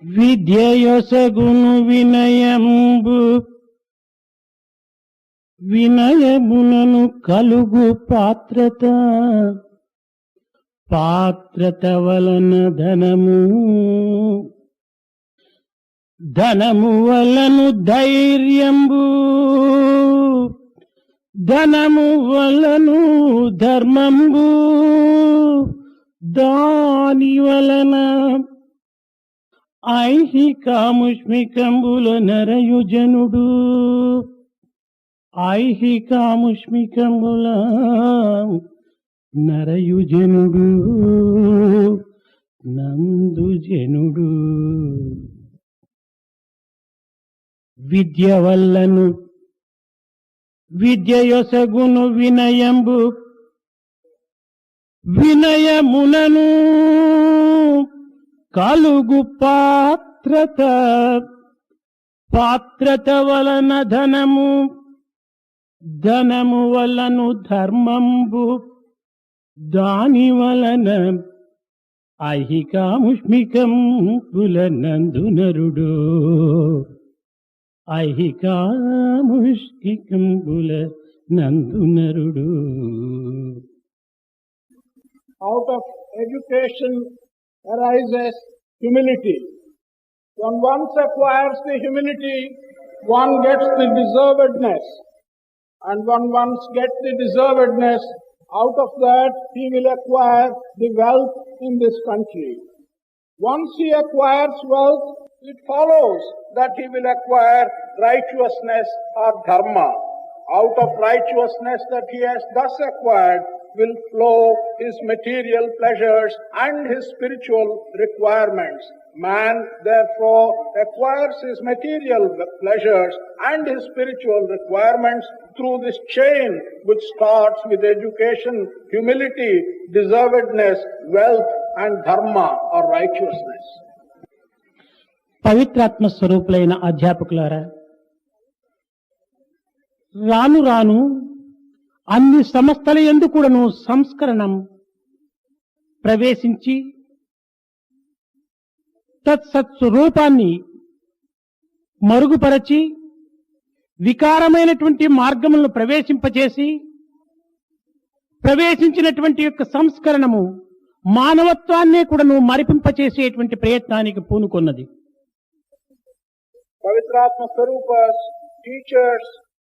విద్యయొసగును వినయంబు వినయమునను కలుగు పాత్రత పాత్రత వలన ధనము ధనము వలను ధైర్యంబు ధనము వలను ధర్మంబు దాని వలన ఐహికాముష్మికంబుల నరయుజనుడు ఐహికాముష్మికంబుల నరయుజనుడు నందుజనుడు విద్య వల్లను విద్యయొసగును వినయంబు వినయమునను కలుగు పాత్రత పాత్రత వలన ధనము ధనము వలను ధర్మంబు దాని వలన ఐహికాముష్మికంబుల నందునరుడు ఐహికాముష్మికంబుల నందునరుడు. Out of education arises humility. When one acquires the humility, one gets the deservedness. And when one gets the deservedness, out of that he will acquire the wealth in this country. Once he acquires wealth, it follows that he will acquire righteousness or dharma. Out of righteousness that he has thus acquired will flow his material pleasures and his spiritual requirements. Man therefore acquires his material pleasures and his spiritual requirements through this chain which starts with education, humility, deservedness, wealth and dharma or righteousness. పవిత్రాత్మ స్వరూపులైన అధ్యాపకులారా, రాను రాను అన్ని సంస్థల యందు కూడాను సంస్కరణం ప్రవేశించి తత్సత్స్వరూపాన్ని మరుగుపరచి వికారమైనటువంటి మార్గములను ప్రవేశింపచేసి ప్రవేశించినటువంటి యొక్క సంస్కరణము మానవత్వాన్నే కూడాను మరిపింపచేసేటువంటి ప్రయత్నానికి పూనుకొన్నది. Pavitratma Swarupas, teachers,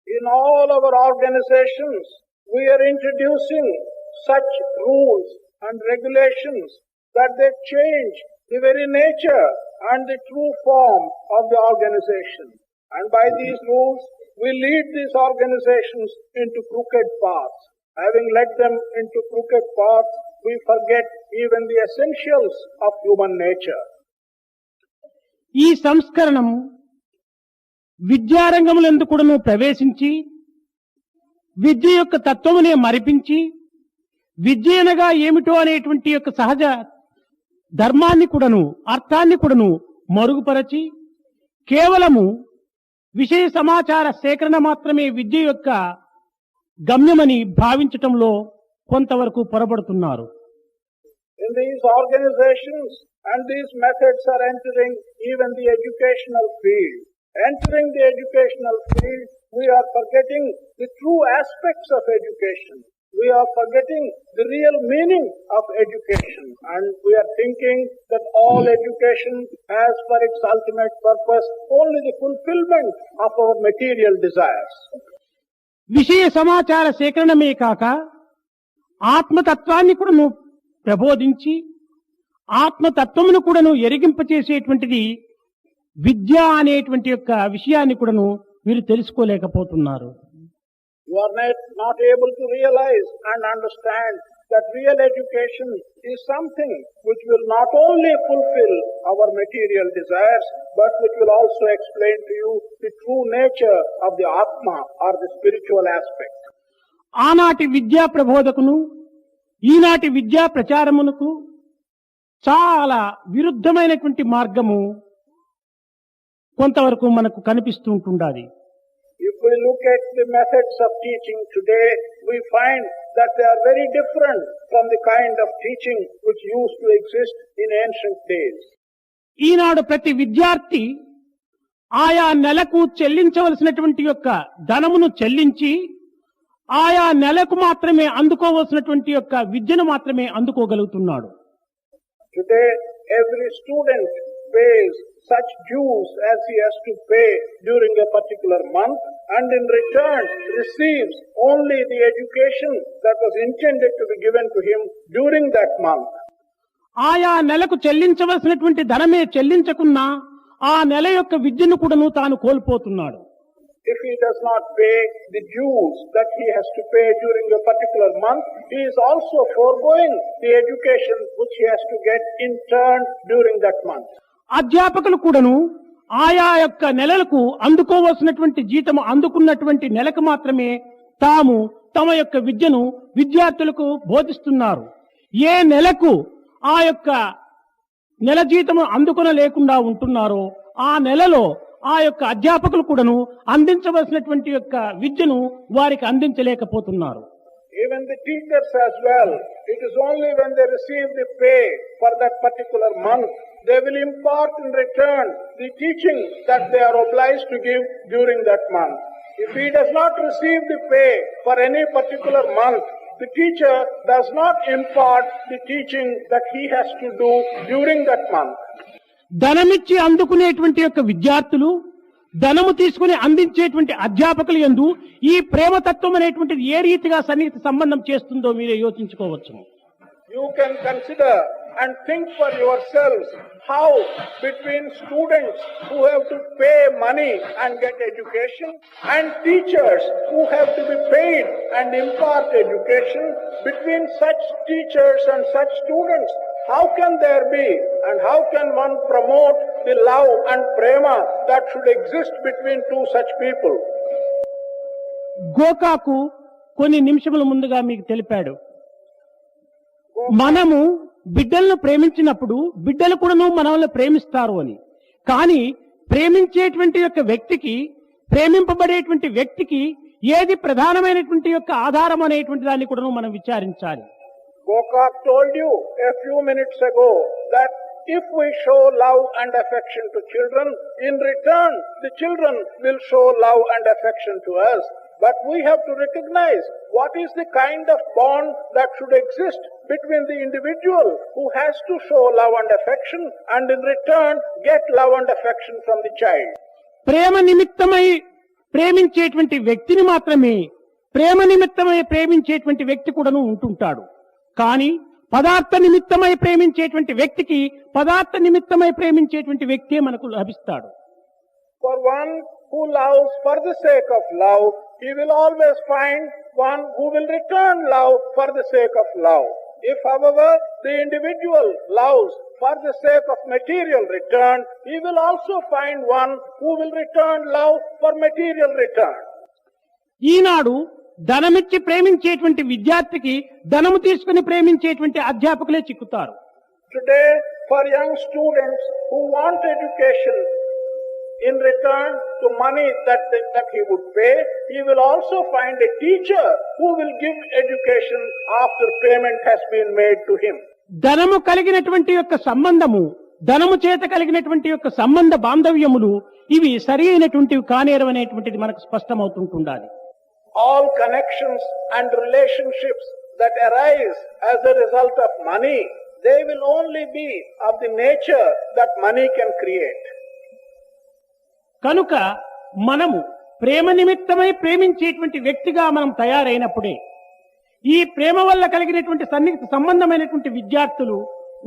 in all our organizations, we are introducing such rules and regulations that they change the very nature and the true form of the organization. And by these rules, we lead these organizations into crooked paths. Having led them into crooked paths, we forget even the essentials of human nature. ఈ సంస్కరణము విద్యారంగములందు కూడాను ప్రవేశించి విద్య యొక్క తత్వమునే మరిపించి విద్య అనగా ఏమిటో అనేటువంటి యొక్క సహజ ధర్మాన్ని కూడాను అర్థాన్ని కూడాను మరుగుపరచి కేవలము విషయ సమాచార సేకరణ మాత్రమే విద్య యొక్క గమ్యమని భావించటంలో కొంతవరకు పొరబడుతున్నారు. In these organizations and these methods are entering even the educational field. Entering the educational field, we are forgetting the true aspects of education. We are forgetting the real meaning of education. And we are thinking that all education has for its ultimate purpose only the fulfillment of our material desires. విషయ సమాచార సేకరణమే కాక ఆత్మతత్వాన్ని కూడాను ప్రబోధించి ఆత్మతత్వమును కూడాను ఎరిగింపచేసేటువంటిది విద్య అనేటువంటి యొక్క విషయాన్ని కూడాను వీరు తెలుసుకోలేకపోతున్నారు. You are not able to realize and understand that real education is something which will not only fulfill our material desires, but which will also explain to you the true nature of the Atma or the spiritual aspect. ఆనాటి విద్యా ప్రబోధకును ఈనాటి విద్యా ప్రచారమునకు చాలా విరుద్ధమైనటువంటి మార్గము కొంతవరకు మనకు కనిపిస్తూ ఉంటుండాలి. If we look at the methods of teaching today, we find that they are very different from the kind of teaching which used to exist in ancient days. ఈనాడు ప్రతి విద్యార్థి ఆయా నెలకు చెల్లించవలసినటువంటి యొక్క ధనమును చెల్లించి ఆయా నెలకు మాత్రమే అందుకోవలసినటువంటి యొక్క విద్యను మాత్రమే అందుకోగలుగుతున్నాడు. Today, every student pays such dues as he has to pay during a particular month, and in return receives only the education that was intended to be given to him during that month. ఆయా నెలకు చెల్లించవలసినటువంటి ధనమే చెల్లించకున్నా ఆ నెల యొక్క విద్యను కూడాను తాను కోల్పోతున్నాడు. If he does not pay the dues that he has to pay during a particular month, he is also foregoing the education which he has to get in turn during that month. అధ్యాపకులు కూడాను ఆయా యొక్క నెలలకు అందుకోవలసినటువంటి జీతము అందుకున్నటువంటి నెలకు మాత్రమే తాము తమ యొక్క విద్యను విద్యార్థులకు బోధిస్తున్నారు. ఏ నెలకు ఆ యొక్క నెల జీతము అందుకున లేకుండా ఉంటున్నారో ఆ నెలలో ఆ యొక్క అధ్యాపకులు కూడాను అందించవలసినటువంటి యొక్క విద్యను వారికి అందించలేకపోతున్నారు. Even the teachers as well, it is only when they receive the pay for that particular month, they will impart in return the teaching that they are obliged to give during that month. If he does not receive the pay for any particular month, the teacher does not impart the teaching that he has to do during that month. ధనమిచ్చి అందుకునేటువంటి యొక్క విద్యార్థులు ధనము తీసుకుని అందించేటువంటి అధ్యాపకులు యందు ఈ ప్రేమతత్వం అనేటువంటిది ఏ రీతిగా సన్నిహిత సంబంధం చేస్తుందో మీరే యోచించుకోవచ్చు. You can consider and think for yourselves how between students who have to pay money and get education and teachers who have to be paid and impart education, between such teachers and such students, how can there be and how can one promote the love and prema that should exist between two such people? గోకాకు కొన్ని నిమిషముల ముందుగా మీకు తెలిపాడు. మనము బిడ్డలను ప్రేమించినప్పుడు బిడ్డలు కూడాను మనల్ని ప్రేమిస్తారు అని. కానీ ప్రేమించేటువంటి యొక్క వ్యక్తికి ప్రేమింపబడేటువంటి వ్యక్తికి ఏది ప్రధానమైనటువంటి యొక్క ఆధారం అనేటువంటి దాన్ని కూడాను మనం విచారించాలి. Gokak told you a few minutes ago that if we show love and affection to children, in return the children will show love and affection to us. But we have to recognize what is the kind of bond that should exist between the individual who has to show love and affection and in return get love and affection from the child. ప్రేమ నిమిత్తమై ప్రేమించేటువంటి వ్యక్తిని మాత్రమే ప్రేమ నిమిత్తమై ప్రేమించేటువంటి వ్యక్తి కూడాను ఉంటుంటాడు. కానీ పదార్థ నిమిత్తమై ప్రేమించేటువంటి వ్యక్తికి పదార్థ నిమిత్తమై ప్రేమించేటువంటి వ్యక్తే మనకు లభిస్తాడు. For one who loves for the sake of love, he will always find one who will return love for the sake of love. If, however, the individual loves for the sake of material return, he will also find one who will return love for material return. ఈనాడు ధనమిచ్చి ప్రేమించేటువంటి విద్యార్థికి ధనము తీసుకుని ప్రేమించేటువంటి అధ్యాపకులే చిక్కుతారు. Today, for young students who want education in return to money that he would pay, he will also find a teacher who will give education after payment has been made to him. ధనము కలిగినటువంటి యొక్క సంబంధము ధనము చేత కలిగినటువంటి యొక్క సంబంధ బాంధవ్యములు ఇవి సరి అయినటువంటివి కానేరవనేటువంటిది మనకు స్పష్టమవుతుంటుండాలి. All connections and relationships that arise as a result of money, they will only be of the nature that money can create. కనుక మనము ప్రేమ నిమిత్తమై ప్రేమించేటువంటి వ్యక్తిగా మనం తయారైనప్పుడే ఈ ప్రేమ వల్ల కలిగినటువంటి సన్నిహిత సంబంధమైనటువంటి విద్యార్థులు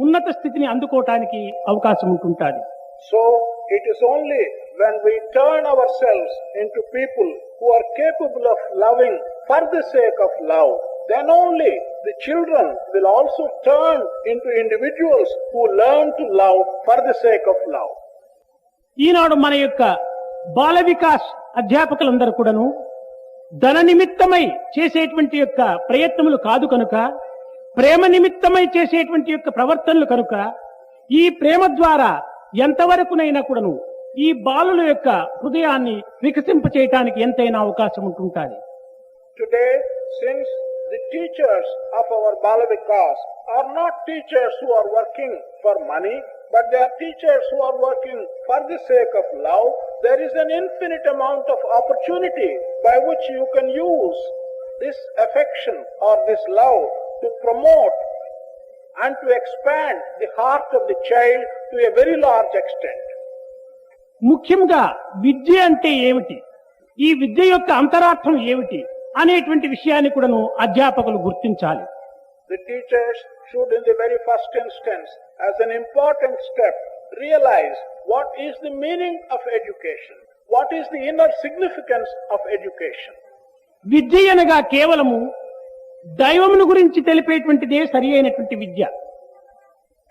ఉన్నత స్థితిని అందుకోవటానికి అవకాశం ఉంటుంటాది. So it is only when we turn ourselves into people who are capable of loving for the sake of love, then only the children will also turn into individuals who learn to love for the sake of love. ఈనాడు మన యొక్క బాల వికాస్ అధ్యాపకులందరూ కూడాను ధన నిమిత్తమై చేసేటువంటి యొక్క ప్రయత్నములు కాదు కనుక ప్రేమ నిమిత్తమై చేసేటువంటి యొక్క ప్రవర్తనలు కనుక ఈ ప్రేమ ద్వారా ఎంతవరకునైనా కూడాను ఈ బాలుల యొక్క హృదయాన్ని వికసింప చేయటానికి ఎంతైనా అవకాశం ఉంటుంటుంది. Today, since the teachers of our Bal Vikas are not teachers who are working for money, but they are teachers who are working for the sake of love. There is an infinite amount of opportunity by which you can use this affection or this love to promote and to expand the heart of the child to a very large extent. ముఖ్యంగా విద్య అంటే ఏమిటి, ఈ విద్య యొక్క అంతరార్థం ఏమిటి అనేటువంటి విషయాన్ని కూడాను అధ్యాపకులు గుర్తించాలి. The teachers should in the very first instance, as an important step, realize what is the meaning of education, what is the inner significance of education. విద్య అనగా కేవలము దైవమును గురించి తెలిపేటువంటిదే సరి అయినటువంటి విద్య.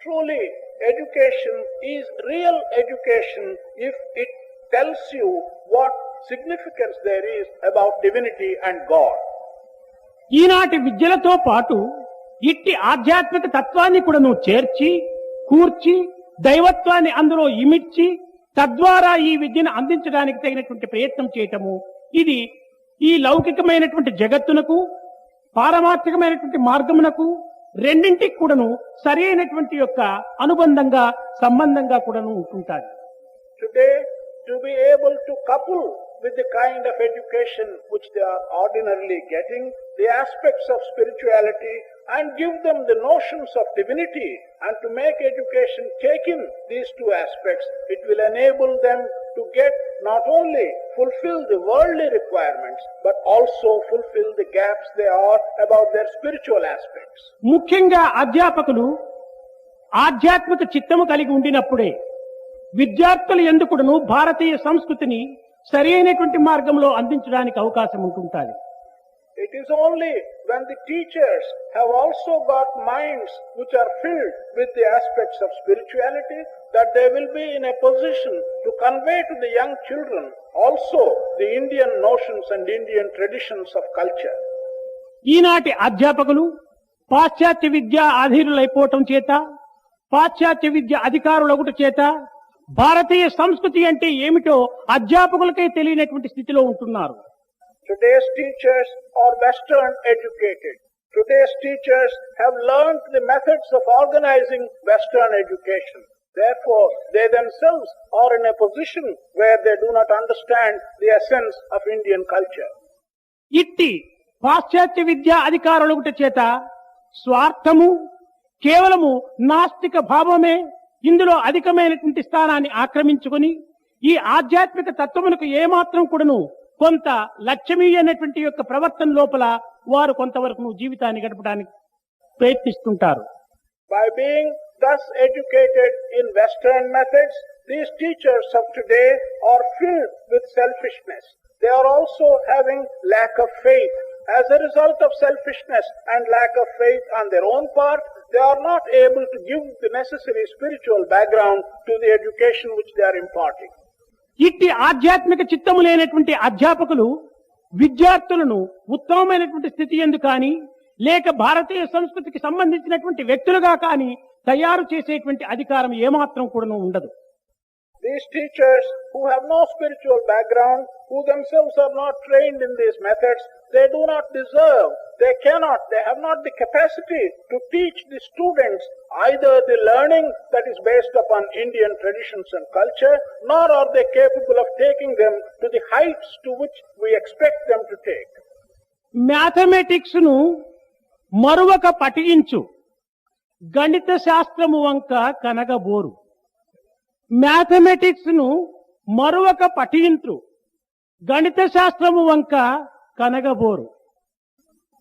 Truly, education is real education if it tells you what significance there is about divinity and God. ఈనాటి విద్యలతో పాటు ఇట్టి ఆధ్యాత్మిక తత్వాన్ని కూడా నువ్వు చేర్చి కూర్చి దైవత్వాన్ని అందులో ఇమిడ్చి తద్వారా ఈ విద్యను అందించడానికి తగినటువంటి ప్రయత్నం చేయటము, ఇది ఈ లౌకికమైనటువంటి జగత్తునకు పారమార్థికమైనటువంటి మార్గమునకు రెండింటికి కూడాను సరి అయినటువంటి యొక్క అనుబంధంగా సంబంధంగా కూడాను ఉంటుంటారు. Today, to be able to couple with the kind of education which they are ordinarily getting, the aspects of spirituality, and give them the notions of divinity, and to make education take in these two aspects, it will enable them to get not only fulfill the worldly requirements, but also fulfill the gaps they are about their spiritual aspects. ముఖ్యంగా అధ్యాపకులు ఆధ్యాత్మిక చిత్తము కలిగి ఉండినప్పుడే విద్యార్థులు ఎందుకును భారతీయ సంస్కృతిని సరి అయినటువంటి మార్గంలో అందించడానికి అవకాశం ఉంటుంటుంది. It is only when the teachers have also got minds which are filled with the aspects of spirituality that they will be in a position to convey to the young children also the Indian notions and Indian traditions of culture. ఈనాటి అధ్యాపకులు పాశ్చాత్య విద్య అధీరులైపోవటం చేత, పాశ్చాత్య విద్య అధికారులొకటి చేత భారతీయ సంస్కృతి అంటే ఏమిటో అధ్యాపకులకే తెలియనటువంటి స్థితిలో ఉంటున్నారు. Today's teachers are Western educated. Today's teachers have learned the methods of organizing Western education. Therefore, they themselves are in a position where they do not understand the essence of Indian culture. ఇట్టి పాశ్చాత్య విద్యా అధికారులొకటి చేత స్వార్థము, కేవలము నాస్తిక భావమే ఇందులో అధికమైనటువంటి స్థానాన్ని ఆక్రమించుకొని ఈ ఆధ్యాత్మిక తత్వమునకు ఏమాత్రం కూడాను కొంత లక్ష్యమీయనటువంటి యొక్క ప్రవర్తన లోపల వారు కొంతవరకు జీవితాన్ని గడపడానికి ప్రయత్నిస్తుంటారు. By being thus educated in Western methods, these teachers of today are filled with selfishness. They are also having lack of faith. As a result of selfishness and lack of faith on their own part, they are not able to give the necessary spiritual background to the education which they are imparting. ఇట్టి ఆధ్యాత్మిక చిత్తము లేనటువంటి అధ్యాపకులు విద్యార్థులను ఉత్తమమైనటువంటి స్థితి ఎందు కానీ లేక భారతీయ సంస్కృతికి సంబంధించినటువంటి వ్యక్తులుగా కానీ తయారు చేసేటువంటి అధికారం ఏమాత్రం కూడా ఉండదు. These teachers who have no spiritual background, who themselves are not trained in these methods, they do not deserve, they cannot, they have not the capacity to teach the students either the learning that is based upon Indian traditions and culture, nor are they capable of taking them to the heights to which we expect them to take. Mathematics ను మరువక పఠించు, గణిత శాస్త్రము వంక కనగబోరు. Mathematics ను మరువక పఠించు, గణిత శాస్త్రము వంక కనగబోరు.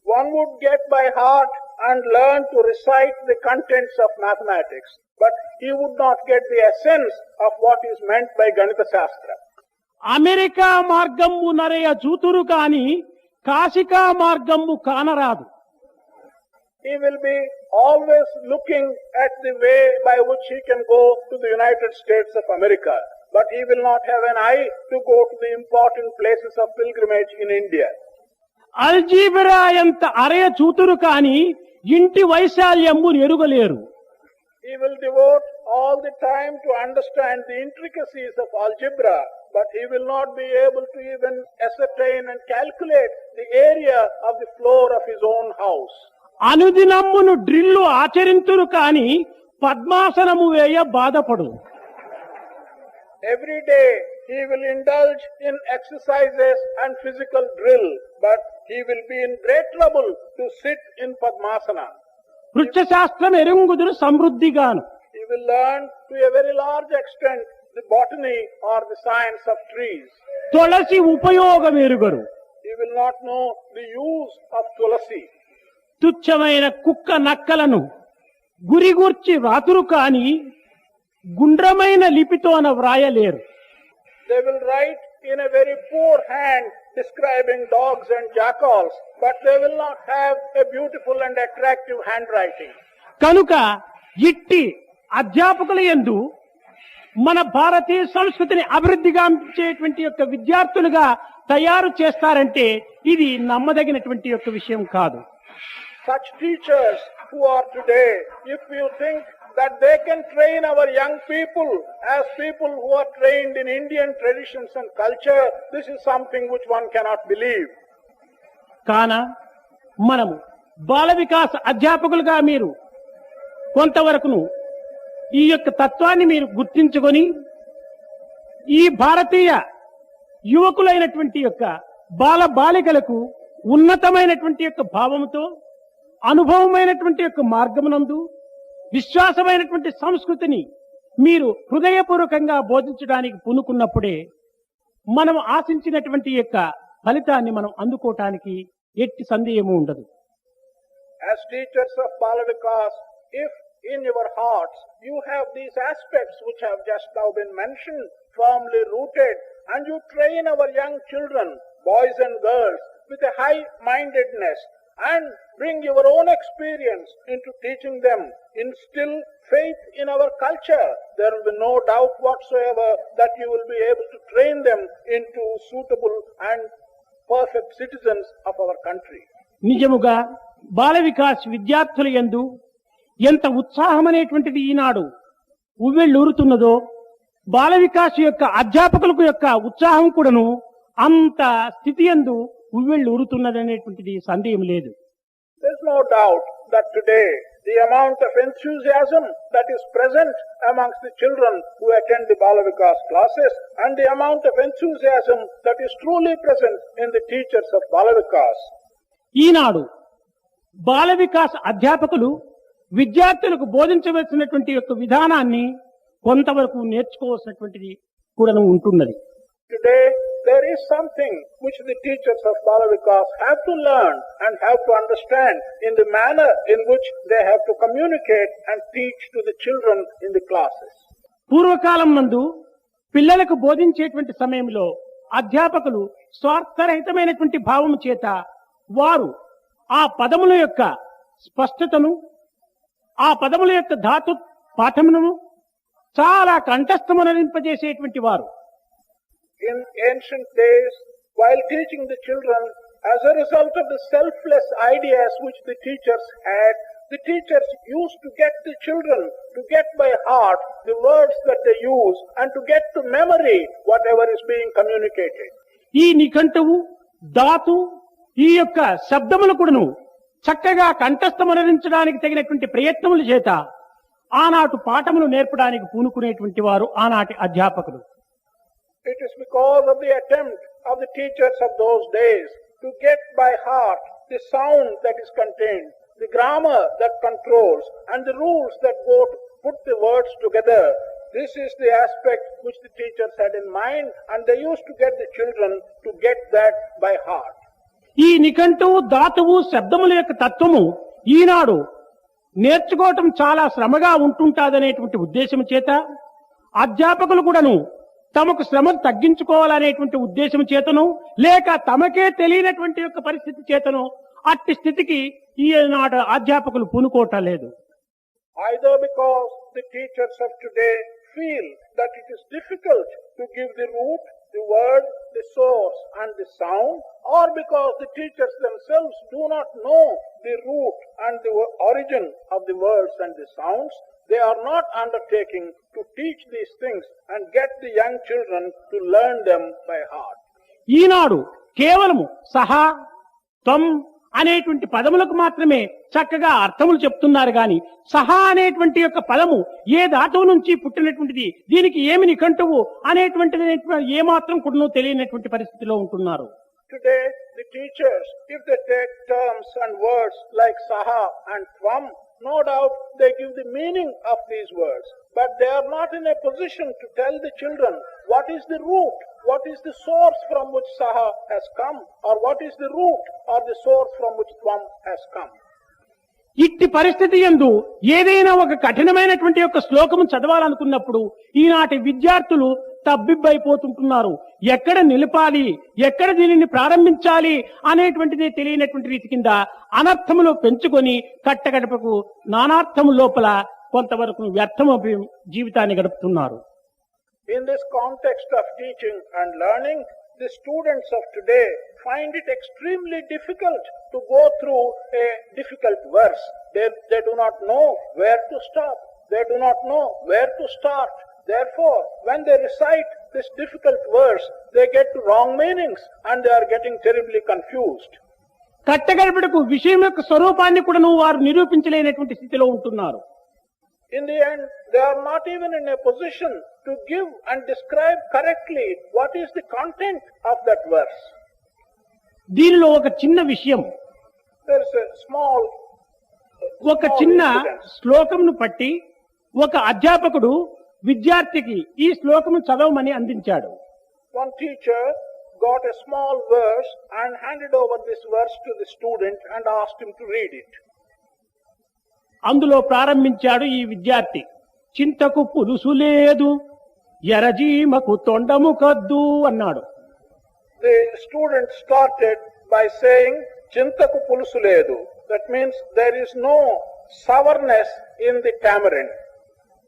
One would get by heart and learn to recite the contents of mathematics, but he would not get the essence of what is meant by Ganita Shastra. America మార్గము నరయ చూతురు కాని కాశికా మార్గము కానరాదు. He will be always looking at the way by which he can go to the United States of America, but he will not have an eye to go to the important places of pilgrimage in India. Algebra ఎంత అరయ చూతురు కాని ఇంటి వైశాల్యము ఎరుగలేరు. He will devote all the time to understand the intricacies of algebra, but he will not be able to even ascertain and calculate the area of the floor of his own house. అనుదినమ్మును drill ఆచరింతురు కాని పద్మాసనము వేయ బాధపడు. Every day he will indulge in exercises and physical drill, but he will be in great trouble to sit in Padmasana. వృక్షశాస్త్రం ఎరుంగుదురు సమృద్ధిగాను. He will learn to a very large extent the botany or the science of trees. తులసి ఉపయోగం ఎరుగరు. He will not know the use of tulasi. తుచ్చమైన కుక్క నక్కలను గురిగూర్చి వ్రాతురు కాని గుండ్రమైన లిపితోన వ్రాయలేరు. They will write in a very poor hand describing dogs and jackals, but they will not have a beautiful and attractive handwriting. కనుక ఇట్టి అధ్యాపకుల యందు మన భారతీయ సంస్కృతిని అభివృద్ధిగా చేసేటువంటి యొక్క విద్యార్థులుగా తయారు చేస్తారంటే ఇది నమ్మదగినటువంటి యొక్క విషయం కాదు. Such teachers who are today, if you think that they can train our young people as people who are trained in Indian traditions and culture, this is something which one cannot believe. కాన మనము బాల వికాస్ అధ్యాపకులుగా మీరు కొంతవరకును ఈ యొక్క తత్వాన్ని మీరు గుర్తించుకొని ఈ భారతీయ యువకులైనటువంటి యొక్క బాల బాలికలకు ఉన్నతమైనటువంటి యొక్క భావముతో అనుభవమైనటువంటి యొక్క మార్గమునందు విశ్వాసమైనటువంటి సంస్కృతిని మీరు హృదయపూర్వకంగా బోధించడానికి పూనుకున్నప్పుడే మనం ఆశించినటువంటి యొక్క ఫలితాన్ని మనం అందుకోవటానికి ఎట్టి సందేహము ఉండదు. As teachers of Bal Vikas, if in your hearts you have these aspects which have just now been mentioned firmly rooted, and you train our young children, boys and girls, with a high-mindedness and bring your own experience into teaching them, instill faith in our culture, there will be no doubt whatsoever that you will be able to train them into suitable and perfect citizens of our country. నిజముగా బాల వికాస్ విద్యార్థుల యందు ఎంత ఉత్సాహమనేటువంటిది ఈనాడు ఉవ్వెళ్ళూరుతున్నదో బాల వికాస్ యొక్క అధ్యాపకులకు యొక్క ఉత్సాహం కూడాను అంత స్థితి యందు ఉవ్వెళ్ళూరుతున్నదనేటువంటిది సందేహం లేదు. There is no doubt that today the amount of enthusiasm that is present amongst the children who attend the Bal Vikas classes and the amount of enthusiasm that is truly present in the teachers of Bal Vikas. ఈనాడు బాల వికాస్ అధ్యాపకులు విద్యార్థులకు బోధించవలసినటువంటి యొక్క విధానాన్ని కొంతవరకు నేర్చుకోవాల్సినటువంటిది కూడా ఉంటున్నది. Today there is something which the teachers of Bal Vikas have to learn and have to understand in the manner in which they have to communicate and teach to the children in the classes. పూర్వకాలం నందు పిల్లలకు బోధించేటువంటి సమయంలో అధ్యాపకులు స్వార్థరహితమైనటువంటి భావము చేత వారు ఆ పదముల యొక్క స్పష్టతను ఆ పదముల యొక్క ధాతు పాఠమును చాలా కంఠస్థమనింపజేసేటువంటి వారు. In ancient days, while teaching the children, as a result of the selfless ideas which the teachers had, the teachers used to get the children to get by heart the words that they use and to get to memory whatever is being communicated. ఈ నిఘంటువు ధాతు ఈ యొక్క శబ్దములు కూడాను చక్కగా కంఠస్థమనరించడానికి తగినటువంటి ప్రయత్నముల చేత ఆనాటి పాఠములు నేర్పడానికి పూనుకునేటువంటి వారు ఆనాటి అధ్యాపకులు. It is because of the attempt of the teachers of those days to get by heart the sound that is contained, the grammar that controls, and the rules that go to put the words together. This is the aspect which the teachers had in mind, and they used to get the children to get that by heart. ఈ నిఘంటువు ధాతువు శబ్దముల యొక్క తత్వము ఈనాడు నేర్చుకోవటం చాలా శ్రమగా ఉంటుంటాదనేటువంటి ఉద్దేశం చేత అధ్యాపకులు కూడాను తమకు శ్రమ తగ్గించుకోవాలనేటువంటి ఉద్దేశం చేతను లేక తమకే తెలియనటువంటి యొక్క పరిస్థితి చేతను అట్టి స్థితికి ఈనాడు అధ్యాపకులు పూనుకోవటం లేదు. Either because the teachers of today feel that it is difficult to give the root, the word, the source and the sound, or because the teachers themselves do not know the root and the origin of the words and the sounds, they are not undertaking to teach these things and get the young children to learn them by heart. ఈనాడు కేవలము సహా త్వం అనేటువంటి పదములకు మాత్రమే చక్కగా అర్థములు చెప్తున్నారు గాని సహా అనేటువంటి యొక్క పదము ఏ ధాతువు నుంచి పుట్టినటువంటిది, దీనికి ఏమి నిఘంటువు అనేటువంటిది ఏమాత్రం కూడా తెలియనటువంటి పరిస్థితిలో ఉంటున్నారు. Today, the teachers, if they take terms and words like saha and tvam, no doubt they give the meaning of these words. But they are not in a position to tell the children what is the root, what is the source from which saha has come, or what is the root or the source from which tvam has come. ఇట్టి పరిస్థితి యందు ఏదైనా ఒక కఠినమైనటువంటి యొక్క శ్లోకము చదవాలనుకున్నప్పుడు ఈనాటి విద్యార్థులు తబ్బిబ్బైపోతుంటున్నారు. ఎక్కడ నిలపాలి, ఎక్కడ దీనిని ప్రారంభించాలి అనేటువంటిది తెలియనటువంటి రీతి కింద అనర్థములు పెంచుకొని కట్టగడపకు నానార్థము లోపల కొంతవరకు వ్యర్థము జీవితాన్ని గడుపుతున్నారు. In this context of teaching and learning, the students of today find it extremely difficult to go through a difficult verse. They do not know where to stop. They do not know where to start. Therefore, when they recite this difficult verse, they get wrong meanings and they are getting terribly confused. కట్టగడపడకు విషయం యొక్క స్వరూపాన్ని కూడా వారు నిరూపించలేనటువంటి స్థితిలో ఉంటున్నారు. In the end, they are not even in a position to give and describe correctly what is the content of that verse. దీనిలో ఒక చిన్న విషయం, There is a small ఒక చిన్న incident. శ్లోకమును పట్టి ఒక అధ్యాపకుడు విద్యార్థికి ఈ శ్లోకము చదవమని అందించాడు. One teacher got a small verse and handed over this verse to the student and asked him to read it. అందులో ప్రారంభించాడు ఈ విద్యార్థి, చింతకు పులుసు లేదు ఎరజీమకు తొండము కద్దు అన్నాడు. The student started by saying, Chintaku pulusu ledu. That means there is no sourness in the tamarind.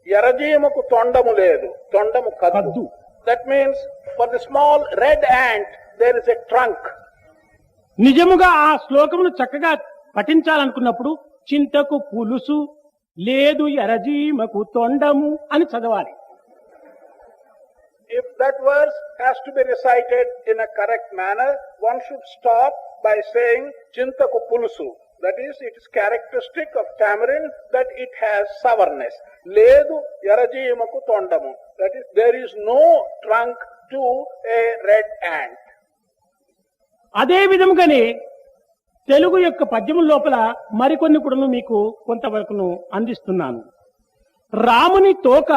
Yarajimaku tondamu ledu. Tondamu kaddu. That means for the small red ant there is a trunk. నిజముగా ఆ శ్లోకమును చక్కగా పఠించాలనుకున్నప్పుడు చింతకు పులుసు లేదు ఎరజీమకు తొండము అని చదవాలి. If that verse has to be recited in a correct manner, one should stop by saying Chintaku pulusu. That is, it is characteristic of tamarind that it has sourness. Ledu yarajimaku tondamu. That is, there is no trunk to a red ant. అదే విధముగానే తెలుగు యొక్క పద్యముల లోపల మరికొన్ని కూడా మీకు కొంతవరకును అందిస్తున్నాను. రాముని తోక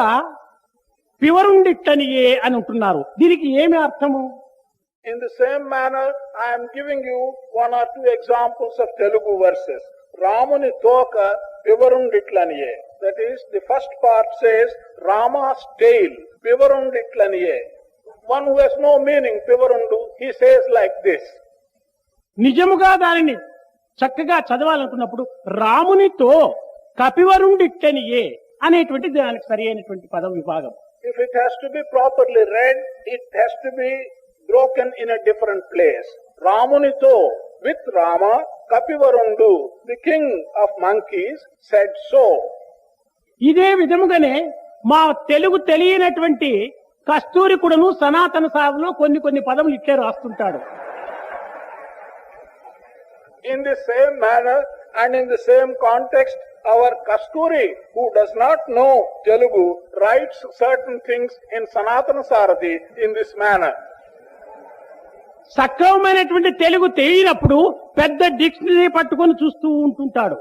పివరుండిట్టనియే అని ఉంటున్నారు. దీనికి ఏమి అర్థము? In the same manner, I am giving you one or two examples of Telugu verses. Ramuni toka pivarunditlaniye. That is, the first part says Rama's tail, pivarunditlaniye. One who has no meaning, pivarundu, he says like this. నిజముగా దానిని చక్కగా చదవాలనుకున్నప్పుడు రామునితో కపివరుండిట్టనియే అనేటువంటి దానికి సరి అయినటువంటి పదం విభాగం. If it has to be properly read, it has to be broken in a different place. Ramunito, with Rama, Kapivarundu, the king of monkeys, said so. ఇదే విధముగానే మా తెలుగు తెలియనటువంటి కస్తూరి కూడాను సనాతన సాగులో కొన్ని పదములు ఇట్లే రాస్తుంటాడు. In the same manner and in the same context, our Kasturi, who does not know Telugu, writes certain things in Sanatana Sarati in this manner. సక్రమమైనటువంటి Telugu తెలియనప్పుడు పెద్ద డిక్షనరీ పట్టుకొని చూస్తూ ఉంటుంటాడు.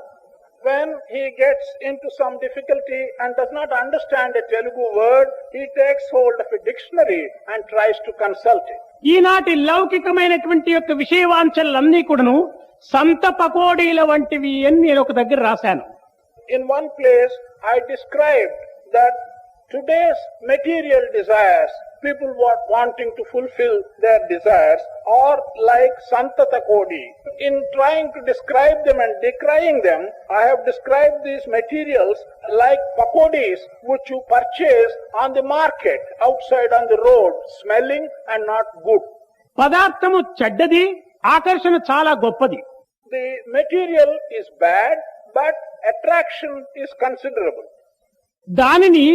When he gets into some difficulty and does not understand a Telugu word, he takes hold of a dictionary and tries to consult it. ఈనాటి లౌకికమైనటువంటి యొక్క విషయవాంఛలన్నీ కూడాను సంత పకోడీల వంటివి అని నేను ఒక దగ్గర రాశాను. In one place, I described that today's material desires, people wanting to fulfill their desires, are like Santata Kodi. In trying to describe them and decrying them, I have described these materials like pakodis which you purchase on the market, outside on the road, smelling and not good. పదార్థము చెడ్డది, ఆకర్షణ చాలా గొప్పది. The material is bad, but attraction is considerable. దానిని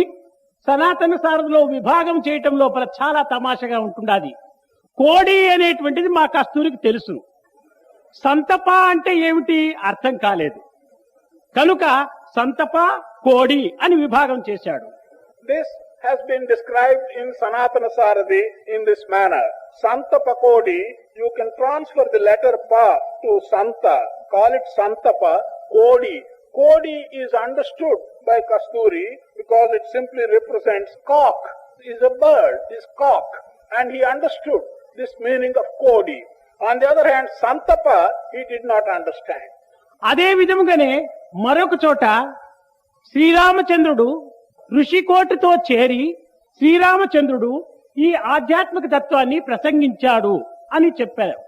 సనాతన సారథిలో విభాగం చేయటం లోపల చాలా తమాషగా ఉంటుండాది. కోడి అనేటువంటిది మా కస్తూరికి తెలుసు. సంతప అంటే ఏమిటి అర్థం కాలేదు. కనుక సంతప కోడి అని విభాగం చేశాడు. This has been described in Sanatana Saradi in this manner. Santapa Kodi, you can transfer the letter Pa to Santa, call it Santapa Kodi. Kodi is understood by Kasturi because it simply represents cock, is a bird, is cock, and he understood this meaning of Kodi. On the other hand, Santapa, he did not understand. అదే విధముగానే మరొక చోట శ్రీరామచంద్రుడు ఋషికోటతో చేరి శ్రీరామచంద్రుడు ఈ ఆధ్యాత్మిక తత్వాన్ని ప్రసంగించాడు అని చెప్పారు.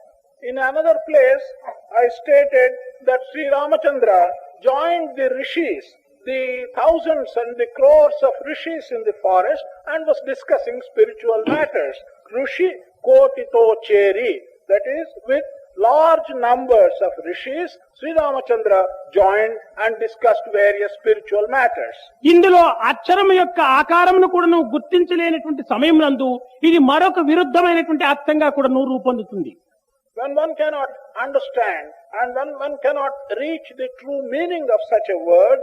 In another place, I stated that Sri Ramachandra joined the rishis, the thousands and the crores of rishis in the forest, and was discussing spiritual matters. Rishi Kotito Cheri, that is, with large numbers of rishis, Sri Ramachandra joined and discussed various spiritual matters. ఇందులో అక్షరం యొక్క ఆకారమును కూడాను గుర్తించలేనటువంటి సమయమునందు ఇది మరొక విరుద్ధమైనటువంటి అర్థంగా కూడాను రూపొందుతుంది. When one cannot understand and when one cannot reach the true meaning of such a word,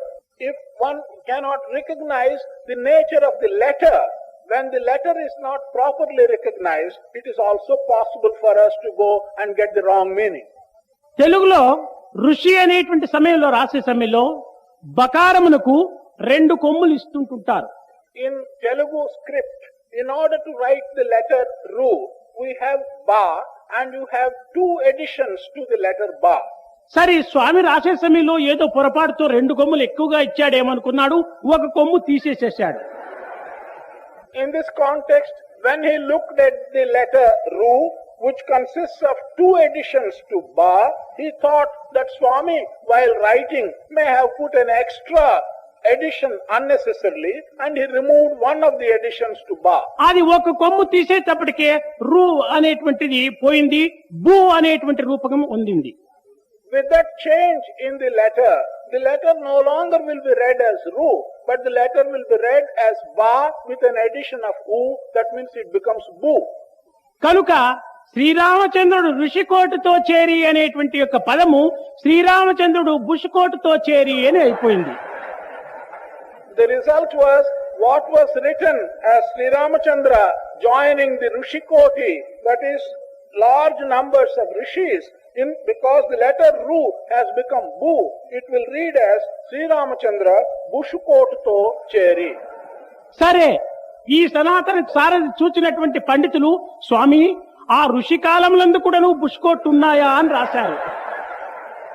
if one cannot recognize the nature of the letter, when the letter is not properly recognized, it is also possible for us to go and get the wrong meaning. తెలుగులో ఋషి అనేటువంటి సమయంలో రాసే సమయంలో బకారమునకు 2 కొమ్ములు ఇస్తుంటుంటారు. In Telugu script, in order to write the letter Ru, we have Ba and you have 2 additions to the letter Ba. సరే స్వామి రాసే సమయంలో ఏదో పొరపాటుతో 2 కొమ్ములు ఎక్కువగా ఇచ్చాడేమనుకున్నాడు, 1 కొమ్ము తీసేసేశాడు. In this context, when he looked at the letter Ru, which consists of 2 additions to Ba, he thought that Swami, while writing, may have put an extra addition unnecessarily, and he removed one of the additions to Ba. అది 1 కొమ్ము తీసేటప్పటికే రు అనేటువంటిది పోయింది, బు అనేటువంటి రూపకం ఉండింది. With that change in the letter no longer will be read as Ru, but the letter will be read as Ba with an addition of U, that means it becomes Bu. కనుక శ్రీరామచంద్రుడు ఋషికోటతో చేరి అనేటువంటి యొక్క పదము శ్రీరామచంద్రుడు బుషికోటతో చేరి అని అయిపోయింది. The result was what was written as Sri Ramachandra joining the Rishikoti, that is large numbers of rishis, because the letter Ru has become Bu, it will read as Sri Ramachandra Bushukotto Cheri. సరే, ఈ సనాతన సారథి చూచినటువంటి పండితులు స్వామి ఆ ఋషి కాలములందు కూడాను బుష్కోట్ ఉన్నాయా అని రాశారు.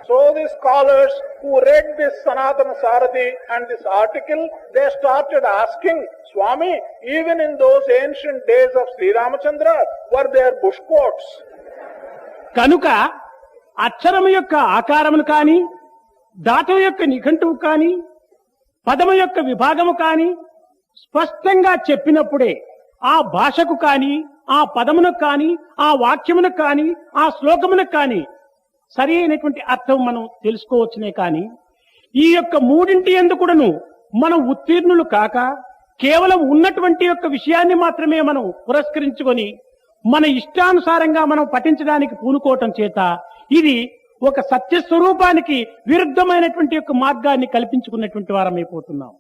So the scholars who read this Sanatana Saradi and this article, they started asking, Swami, even in those ancient days of Sri Ramachandra, were there bushcoats? కనుక అక్షరము యొక్క ఆకారమును కాని, ధాతువు యొక్క నిఘంటువు కాని, పదము యొక్క విభాగము కాని స్పష్టంగా చెప్పినప్పుడే ఆ భాషకు కాని, ఆ పదమునకు కాని, ఆ వాక్యమునకు కాని, ఆ శ్లోకమునకు కాని సరి అయినటువంటి అర్థం మనం తెలుసుకోవచ్చునే కాని ఈ యొక్క మూడింటి యందు కూడాను మనం ఉత్తీర్ణులు కాక కేవలం ఉన్నటువంటి యొక్క విషయాన్ని మాత్రమే మనం పురస్కరించుకొని మన ఇష్టానుసారంగా మనం పఠించడానికి పూనుకోవటం చేత ఇది ఒక సత్య స్వరూపానికి విరుద్ధమైనటువంటి యొక్క మార్గాన్ని కల్పించుకున్నటువంటి వారమైపోతున్నాం.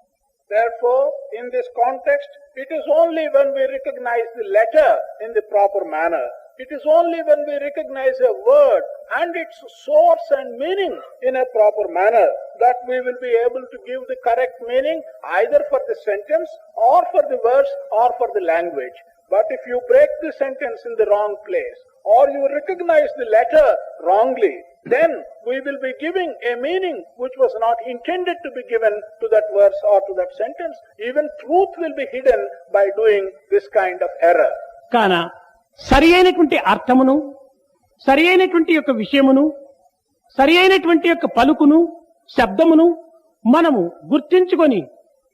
Therefore, in this context, it is only when we recognize the letter in the proper manner, it is only when we recognize a word and its source and meaning in a proper manner that we will be able to give the correct meaning either for the sentence or for the verse or for the language. But if you break the sentence in the wrong place or you recognize the letter wrongly, then we will be giving a meaning which was not intended to be given to that verse or to that sentence. Even truth will be hidden by doing this kind of error. కాన సరి అయినటువంటి అర్థమును, సరి అయినటువంటి యొక్క విషయమును, సరి అయినటువంటి యొక్క పలుకును, శబ్దమును మనము గుర్తించుకొని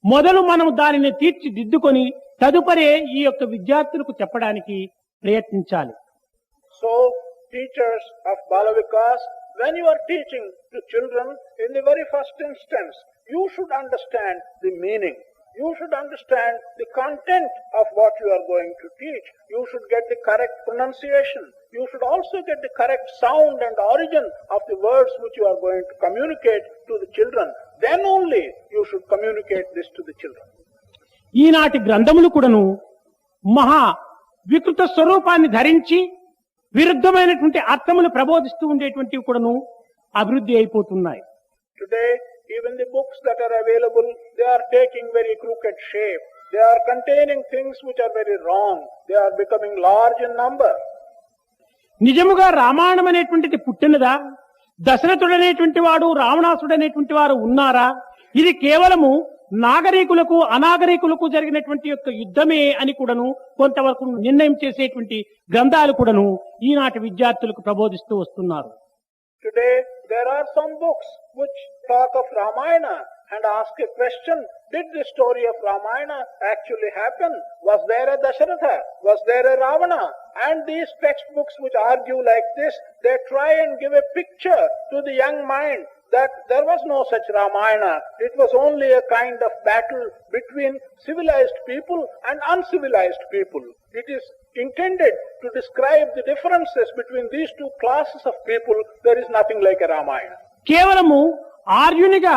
మొదలు మనం దానిని తీర్చిదిద్దుకొని తదుపరే ఈ యొక్క విద్యార్థులకు చెప్పడానికి ప్రయత్నించాలి. So, teachers of Bal Vikas, when you are teaching to children, in the very first instance, you should understand the meaning. You should understand the content of what you are going to teach. You should get the correct pronunciation. You should also get the correct sound and origin of the words which you are going to communicate to the children. Then only you should communicate this to the children. ఈనాటి గ్రంథములు కూడాను మహా వికృత స్వరూపాన్ని ధరించి విరుద్ధమైనటువంటి అర్థములు ప్రబోధిస్తూ ఉండేటువంటివి కూడాను అభివృద్ధి అయిపోతున్నాయి. Today, even the books that are available, they are taking very crooked shape. They are containing things which are very wrong. They are becoming large in number. నిజముగా రామాయణం అనేటువంటిది పుట్టినదా? దశరథుడు అనేటువంటి వాడు రావణాసుడు అనేటువంటి వారు ఉన్నారా? ఇది కేవలము నాగరికులకు అనాగరికులకు జరిగినటువంటి యొక్క యుద్ధమే అని కూడాను కొంతవరకు నిర్ణయం చేసేటువంటి గ్రంథాలు కూడాను ఈనాటి విద్యార్థులకు ప్రబోధిస్తూ వస్తున్నారు. Today, there are some books which talk of Ramayana and ask a question, did the story of Ramayana actually happen? Was there a Dasharatha? Was there a Ravana? And these textbooks which argue like this, they try and give a picture to the young mind that there was no such Ramayana. It was only a kind of battle between civilized people and uncivilized people. It is intended to describe the differences between these two classes of people. There is nothing like a Ramayana. కేవలము ఆర్యునిగా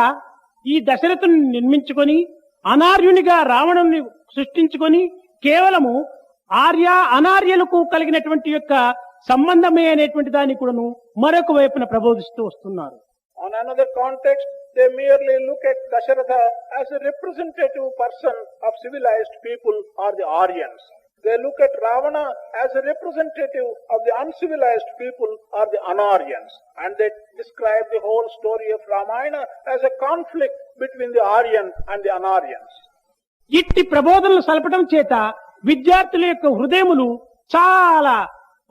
ఈ దశరథుని నిర్మించుకొని అనార్యునిగా రావణుని సృష్టించుకొని కేవలము ఆర్య అనార్యులకు కలిగినటువంటి యొక్క సంబంధమే అనేటువంటి దాన్ని కూడాను మరొక వైపున ప్రబోధిస్తూ వస్తున్నారు. On another context, they merely look at Dasharatha as a representative person of civilized people or the Aryans. They look at Ravana as a representative of the uncivilized people or the Anaryans. And they describe the whole story of Ramayana as a conflict between the Aryan and the Anaryans. ఇట్టి ప్రబోధనలు సలపడం చేత విద్యార్థుల యొక్క హృదయములు చాలా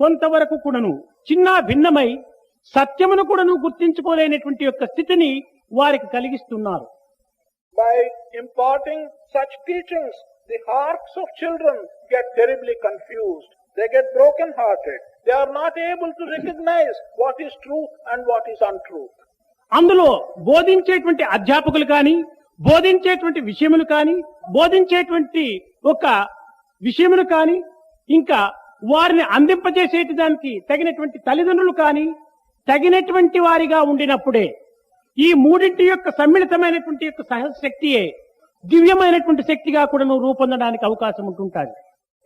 కొంతవరకు కూడాను చిన్న భిన్నమై సత్యమును కూడాను గుర్తించుకోలేనటువంటి యొక్క స్థితిని వారికి కలిగిస్తున్నారు. By imparting such teachings, the hearts of children get terribly confused. They get broken-hearted. They are not able to recognize what is truth and what is untruth. అందులో బోధించేటువంటి అధ్యాపకులు కానీ బోధించేటువంటి విషయములు కానీ బోధించేటువంటి ఒక విషయములు కానీ ఇంకా వారిని అందింపజేసేటి దానికి తగినటువంటి తల్లిదండ్రులు కానీ తగినటువంటి వారిగా ఉండినప్పుడే ఈ మూడింటి యొక్క సమ్మిళితమైనటువంటి యొక్క సహజ శక్తియే దివ్యమైనటువంటి శక్తిగా కూడా రూపొందడానికి అవకాశం ఉంటుంటుంది.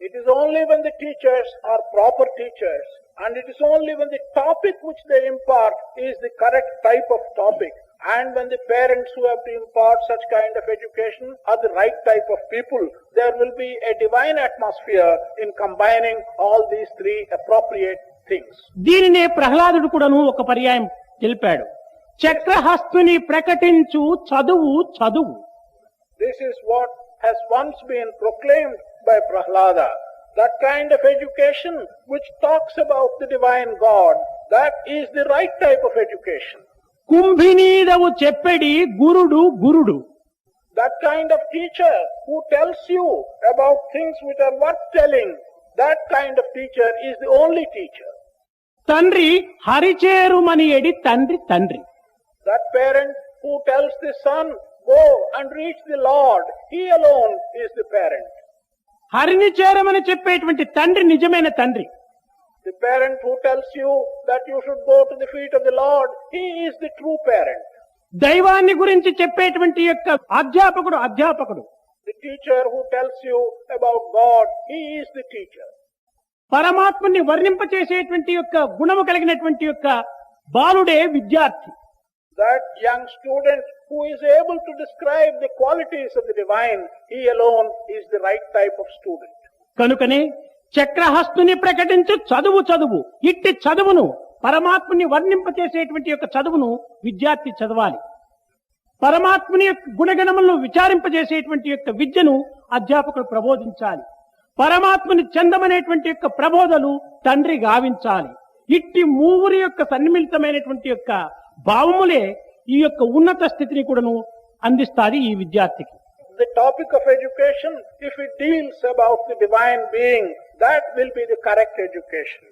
It is only when the teachers are proper teachers, and it is only when the topic which they impart is the correct type of topic, and when the parents who have to impart such kind of education are the right type of people, there will be a divine atmosphere in combining all these three appropriate things. దీనినే ప్రహ్లాదుడు కూడాను ఒక పర్యాయం తెలిపాడు. చక్రహస్తుని ప్రకటించు చదువు చదువు. This is what has once been proclaimed by Prahlada. That kind of education which talks about the divine God, that is the right type of education. కుంభినీదవు చెప్పెడి గురుడు గురుడు. That kind of teacher who tells you about things which are worth telling, that kind of teacher is the only teacher. తండ్రి హరిచేరుమని ఎడి తండ్రి తండ్రి. That parent who tells the son, go and reach the Lord, he alone is the parent. హరిని చేరమని చెప్పేటువంటి తండ్రి నిజమైన తండ్రి. The parent who tells you that you should go to the feet of the Lord, he is the true parent. దైవాన్ని గురించి చెప్పేటువంటి యొక్క అధ్యాపకుడు అధ్యాపకుడు. The teacher who tells you about God, he is the teacher. పరమాత్మని వర్ణింపచేసేటువంటి యొక్క గుణము కలిగినటువంటి యొక్క బాలుడే విద్యార్థి. That young student who is able to describe the qualities of the divine, he alone is the right type of student. కనుకనే చక్రహస్తుని ప్రకటించు చదువు చదువు. ఇట్టి చదువును పరమాత్మని వర్ణింపచేసేటువంటి యొక్క చదువును విద్యార్థి చదవాలి. పరమాత్మని యొక్క గుణగణములను విచారింపజేసేటువంటి యొక్క విద్యను అధ్యాపకులు ప్రబోధించాలి. పరమాత్మని చందమనేటువంటి యొక్క ప్రబోధలు తండ్రి గావించాలి. ఇట్టి మూవురి యొక్క సన్నిమిళితమైనటువంటి యొక్క భావములే ఈ యొక్క ఉన్నత స్థితిని కూడాను అందిస్తాది ఈ విద్యార్థికి. The topic of education, if it deals about the divine being, that will be the correct education.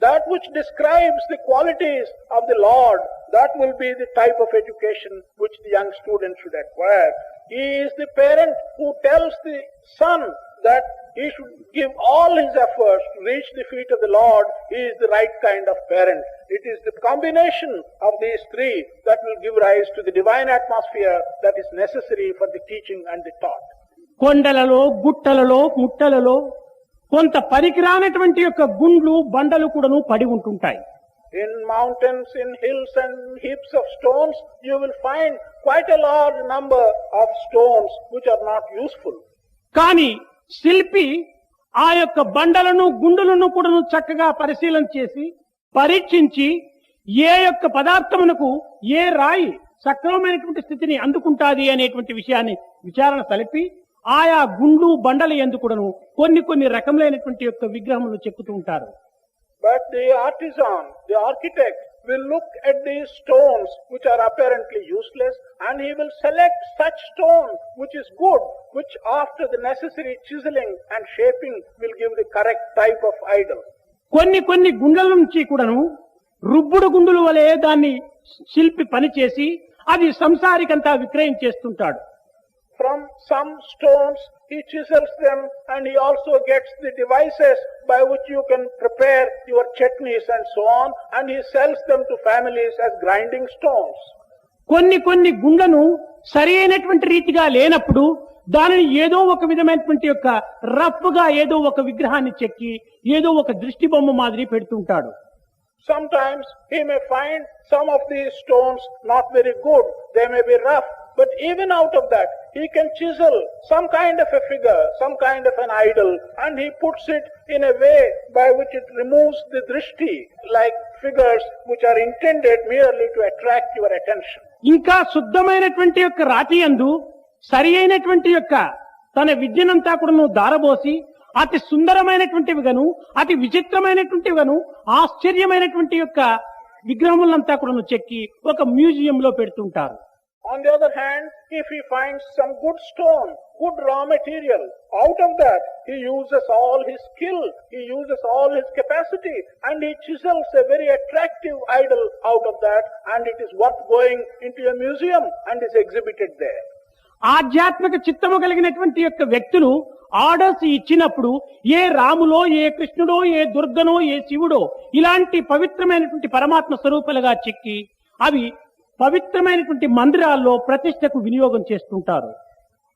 That which describes the qualities of the Lord, that will be the type of education which the young student should acquire. He is the parent who tells the son that he should give all his efforts to reach the feet of the Lord. He is the right kind of parent. It is the combination of these three that will give rise to the divine atmosphere that is necessary for the teaching and the taught. కొండలలో గుట్టలలో ముట్టలలో కొంత పనికిరానటువంటి యొక్క గుండ్లు బండలు కూడాను పడి ఉంటుంటాయి. In mountains, in hills and heaps of stones, you will find quite a large number of stones which are not useful. కానీ శిల్పి ఆ యొక్క బండలను గుండులను కూడాను చక్కగా పరిశీలన చేసి పరీక్షించి ఏ యొక్క పదార్థమునకు ఏ రాయి సక్రమమైనటువంటి స్థితిని అందుకుంటాది అనేటువంటి విషయాన్ని విచారణ సలిపి ఆయా గుండ్లు బండల యందు కూడాను కొన్ని రకములైనటువంటి యొక్క విగ్రహములను చెక్కుతూ ఉంటారు. But the artisan, the architect, will look at these stones which are apparently useless, and he will select such stone which is good, which after the necessary chiseling and shaping will give the correct type of idol. కొన్ని గుండెల నుంచి కూడాను రుబ్బుడు గుండుల వలె దాన్ని శిల్పి పనిచేసి అది సంసారికంతా విక్రయం చేస్తుంటాడు. From some stones he chisels them, and he also gets the devices by which you can prepare your chutneys and so on, and he sells them to families as grinding stones. కొన్ని గుండెను సరి అయినటువంటి రీతిగా లేనప్పుడు దానిని ఏదో ఒక విధమైనటువంటి యొక్క రఫ్ గా ఏదో ఒక విగ్రహాన్ని చెక్కి ఏదో ఒక దృష్టి బొమ్మ మాదిరి పెడుతుంటాడు. Sometimes he may find some of these stones not very good, they may be rough, but even out of that he can chisel some kind of a figure, some kind of an idol, and he puts it in a way by which it removes the drishti, like figures which are intended merely to attract your attention. ఇంకా శుద్ధమైనటువంటి యొక్క రాతి యందు సరి అయినటువంటి యొక్క తన విద్యనంతా కూడా దారబోసి అతి సుందరమైనటువంటివిగాను అతి విచిత్రమైనటువంటివిగాను ఆశ్చర్యమైనటువంటి యొక్క విగ్రహములంతా కూడా చెక్కి ఒక మ్యూజియంలో పెడుతుంటారు. On the other hand, if he finds some good stone, good raw material, out of that he uses all his skill, he uses all his capacity, and he chisels a very attractive idol out of that, and it is worth going into a museum and is exhibited there. ఆధ్యాత్మిక చిత్తము కలిగినటువంటి యొక్క వ్యక్తులు orders ఇచ్చినప్పుడు ఏ రాములో ఏ కృష్ణుడో ఏ దుర్గనో ఏ శివుడో ఇలాంటి పవిత్రమైనటువంటి పరమాత్మ స్వరూపాలుగా చెక్కి అవి పవిత్రమైనటువంటి మందిరాల్లో ప్రతిష్టకు వినియోగం చేస్తుంటారు.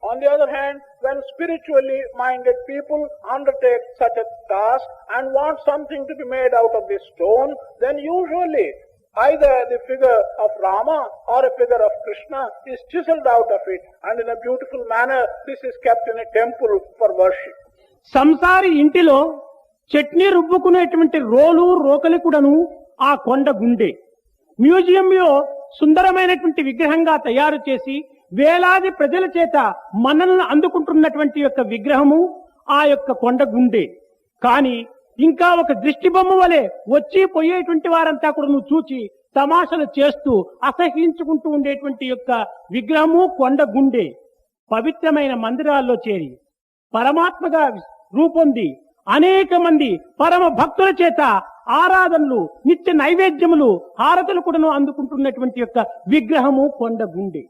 On the other hand, when spiritually minded people undertake such a task and want something to be made out of this stone, then usually either the figure of Rama or a figure of Krishna is chiseled out of it, and in a beautiful manner this is kept in a temple for worship. సంసారి ఇంటిలో చట్నీ రుబ్బుకునేటువంటి రోకలి కూడాను ఆ కొండ గుండె. మ్యూజియంలో సుందరమైనటువంటి విగ్రహంగా తయారు చేసి వేలాది ప్రజల చేత మన్ననను అందుకుంటున్నటువంటి యొక్క విగ్రహము ఆ యొక్క కొండ గుండె. కానీ ఇంకా ఒక దృష్టి బొమ్మ వలె వచ్చి పోయేటువంటి వారంతా కూడా నువ్వు చూచి తమాషలు చేస్తూ అసహించుకుంటూ ఉండేటువంటి యొక్క విగ్రహము కొండ గుండె పవిత్రమైన మందిరాల్లో చేరి పరమాత్మగా రూపొంది అనేక మంది పరమ భక్తుల చేత ఆరాధనలు నిత్య నైవేద్యములు హారతులు కూడాను అందుకుంటున్నటువంటి యొక్క విగ్రహము కొండ గుండె.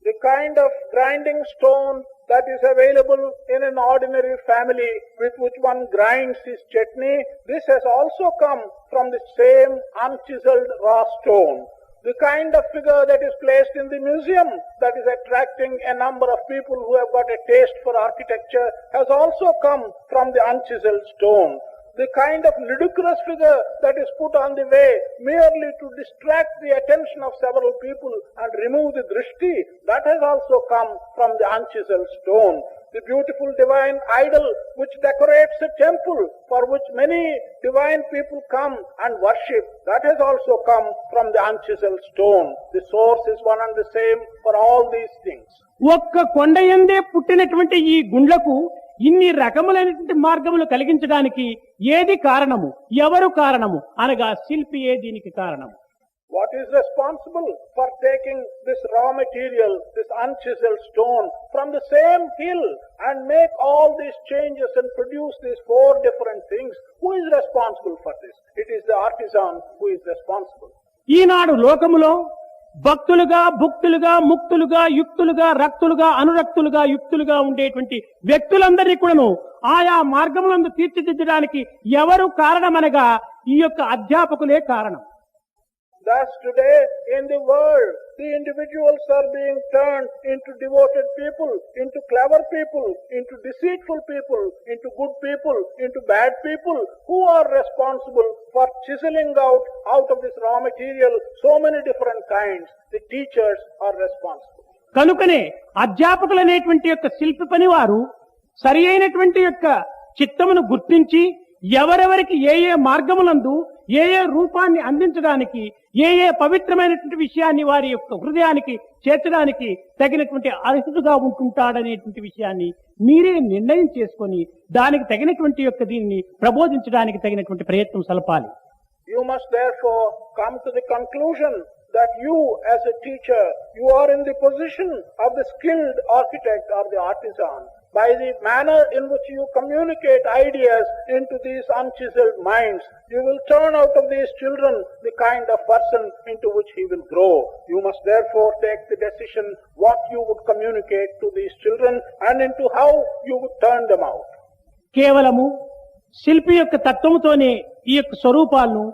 The kind of grinding stone that is available in an ordinary family with which one grinds his chutney, this has also come from the same unchiseled raw stone. The kind of figure that is placed in the museum that is attracting a number of people who have got a taste for architecture has also come from the unchiseled stone. The kind of ludicrous figure that is put on the way merely to distract the attention of several people and remove the drishti, that has also come from the unchiseled stone. The beautiful divine idol which decorates a temple for which many divine people come and worship, that has also come from the unchiseled stone. The source is one and the same for all these things. ఒక్క కొండయందే పుట్టినటువంటి ఈ గుండ్లకు ఇన్ని రకములైనటువంటి మార్గములు కలిగించడానికి ఏది కారణము, ఎవరు కారణము అనగా శిల్పియే దీనికి కారణము. What is responsible for taking this raw material, this unchiseled stone from the same hill and make all these changes and produce these four different things? Who is responsible for this? It is the artisan who is responsible. ఈనాడు లోకములో భక్తులుగా, భుక్తులుగా, ముక్తులుగా, యుక్తులుగా, రక్తులుగా, అనురక్తులుగా, యుక్తులుగా ఉండేటువంటి వ్యక్తులందరినీ కూడాను ఆయా మార్గములందు తీర్చిదిద్దడానికి ఎవరు కారణమనగా ఈ యొక్క అధ్యాపకులే కారణం. Thus today in the world, the individuals are being turned into devoted people, into clever people, into deceitful people, into good people, into bad people, who are responsible for chiseling out of this raw material so many different kinds. The teachers are responsible. కనుకనే అధ్యాపకులు అనేటువంటి యొక్క శిల్పి పని వారు సరి అయినటువంటి యొక్క చిత్తమును గుర్తించి ఎవరెవరికి ఏ ఏ మార్గములందు ఏ ఏ రూపాన్ని అందించడానికి ఏ ఏ పవిత్రమైనటువంటి విషయాన్ని వారి యొక్క హృదయానికి చేర్చడానికి తగినటువంటి అర్హుడుగా ఉంటుంటాడనేటువంటి విషయాన్ని మీరే నిర్ణయం చేసుకొని దానికి తగినటువంటి యొక్క దీనిని ప్రబోధించడానికి తగినటువంటి ప్రయత్నం సలపాలి. You must therefore come to the conclusion that you as a teacher, you are in the position of the skilled architect or the artisan. By the manner in which you communicate ideas into these unchiseled minds, you will turn out of these children the kind of person into which he will grow. You must therefore take the decision what you would communicate to these children and into how you would turn them out. కేవలము శిల్పి యొక్క తత్వముతోనే ఈ యొక్క స్వరూపాలను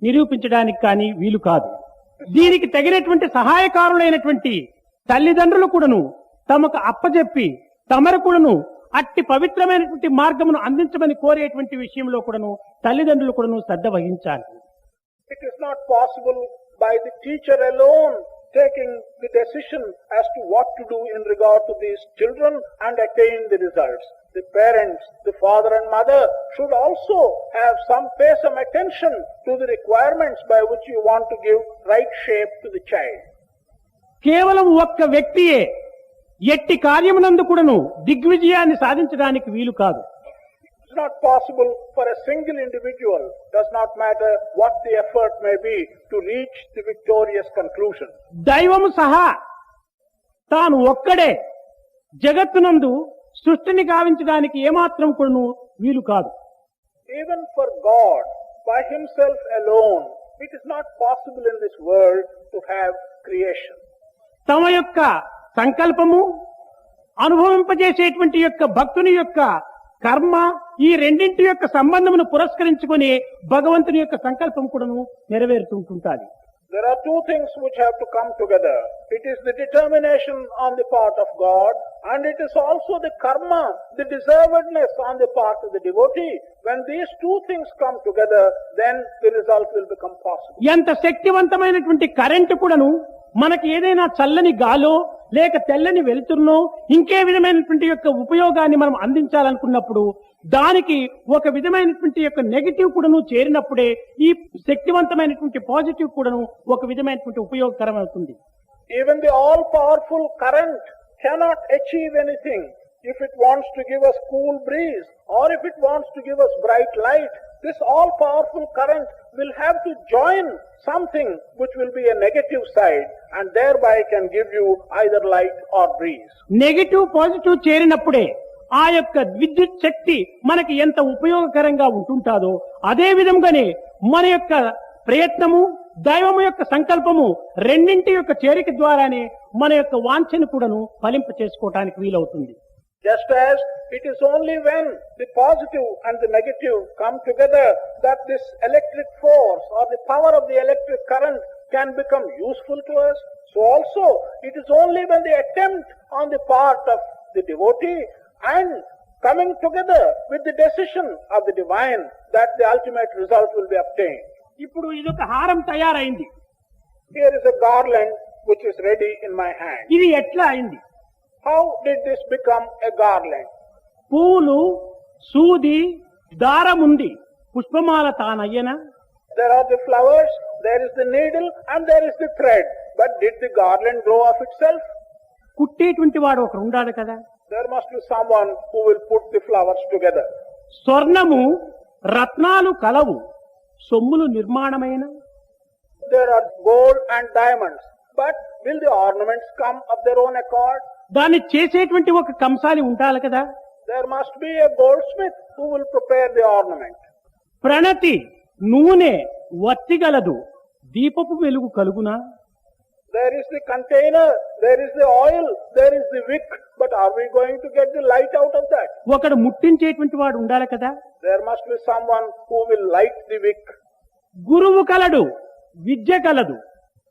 నిరూపించడానికి కానీ వీలు కాదు. దీనికి తగినటువంటి సహాయకారులైనటువంటి తల్లిదండ్రులు కూడాను తమకు అప్పజెప్పి తమరు కూడాను అట్టి పవిత్రమైనటువంటి మార్గమును అందించమని కోరేటువంటి విషయంలో కూడాను తల్లిదండ్రులు కూడాను శ్రద్ధ వహించాలి. It is not possible by the teacher alone taking the decision as to what to do in regard to these children and attain the results. The parents, the father and mother should also pay some attention to the requirements by which you want to give right shape to the child. కేవలం ఒక్క వ్యక్తియే ఎట్టి కార్యమునందు కూడాను దిగ్విజయాన్ని సాధించడానికి వీలు కాదు. It's not possible for a single individual, does not matter what the effort may be, to reach the victorious conclusion. దైవము సహా తాను ఒక్కడే జగత్తునందు సృష్టిని గావించడానికి ఏమాత్రం కూడాను వీలు కాదు. Even for God, by himself alone, it is not possible in this world to have creation. తమ యొక్క సంకల్పము అనుభవింపజేసేటువంటి యొక్క భక్తుని యొక్క కర్మ ఈ రెండింటి యొక్క సంబంధమును పురస్కరించుకొని భగవంతుని యొక్క సంకల్పం కూడాను నెరవేరుతుంటుంటాది. There are two things which have to come together. It is the determination on the part of God, and it is also the karma, the deservedness on the part of the devotee. When these two things come together, then the result will become possible. ఎంత శక్తివంతమైనటువంటి current కూడాను మనకి ఏదైనా చల్లని గాలో లేక తెల్లని వెలుతురునో ఇంకే విధమైనటువంటి యొక్క ఉపయోగాన్ని మనం అందించాలనుకున్నప్పుడు దానికి ఒక విధమైనటువంటి యొక్క నెగటివ్ కూడాను చేరినప్పుడే ఈ శక్తివంతమైనటువంటి పాజిటివ్ కూడాను ఒక విధమైనటువంటి ఉపయోగకరమవుతుంది. Even the all-powerful current cannot achieve anything if it wants to give us cool breeze or if it wants to give us bright light. This all-powerful current will have to join something which will be a negative side and thereby can give you either light or breeze. Negative positive చేరినప్పుడే ఆ యొక్క విద్యుత్ శక్తి మనకి ఎంత ఉపయోగకరంగా ఉంటుంటాదో అదే విధంగానే మన యొక్క ప్రయత్నము దైవము యొక్క సంకల్పము రెండింటి యొక్క చేరిక ద్వారానే మన యొక్క వాంఛను కూడాను ఫలింప చేసుకోవడానికి వీలవుతుంది. Just as it is only when the positive and the negative come together that this electric force or the power of the electric current can become useful to us, so also it is only when the attempt on the part of the devotee and coming together with the decision of the divine that the ultimate result will be obtained. ఇప్పుడు ఇదొక హారం తయారైంది. Here is a garland which is ready in my hand. ఇది ఎట్లా అయింది? How did this become a garland? పూలు సూది దారముంది పుష్పమాల తానయ్యన. There are the flowers, there is the needle and there is the thread. But did the garland grow of itself? కుట్టేటువంటి వాడు ఒకరు ఉండాలి కదా. There must be someone who will put the flowers together. స్వర్ణము రత్నాలు కలవు సొమ్ములు నిర్మాణమైన. There are gold and diamonds, but will the ornaments come of their own accord? దాన్ని చేసేటువంటి ఒక కంసాలి ఉండాలి కదా. There must be a goldsmith who will prepare the ornament. ప్రణతి నూనె వత్తిగలదు దీపపు వెలుగు కలుగునా. There is the container, there is the oil, there is the wick, but are we going to get the light out of that? ఒకడు ముట్టించేటువంటి వాడు ఉండాలి కదా. There must be someone who will light the wick. గురువు కలడు, విద్య కలదు,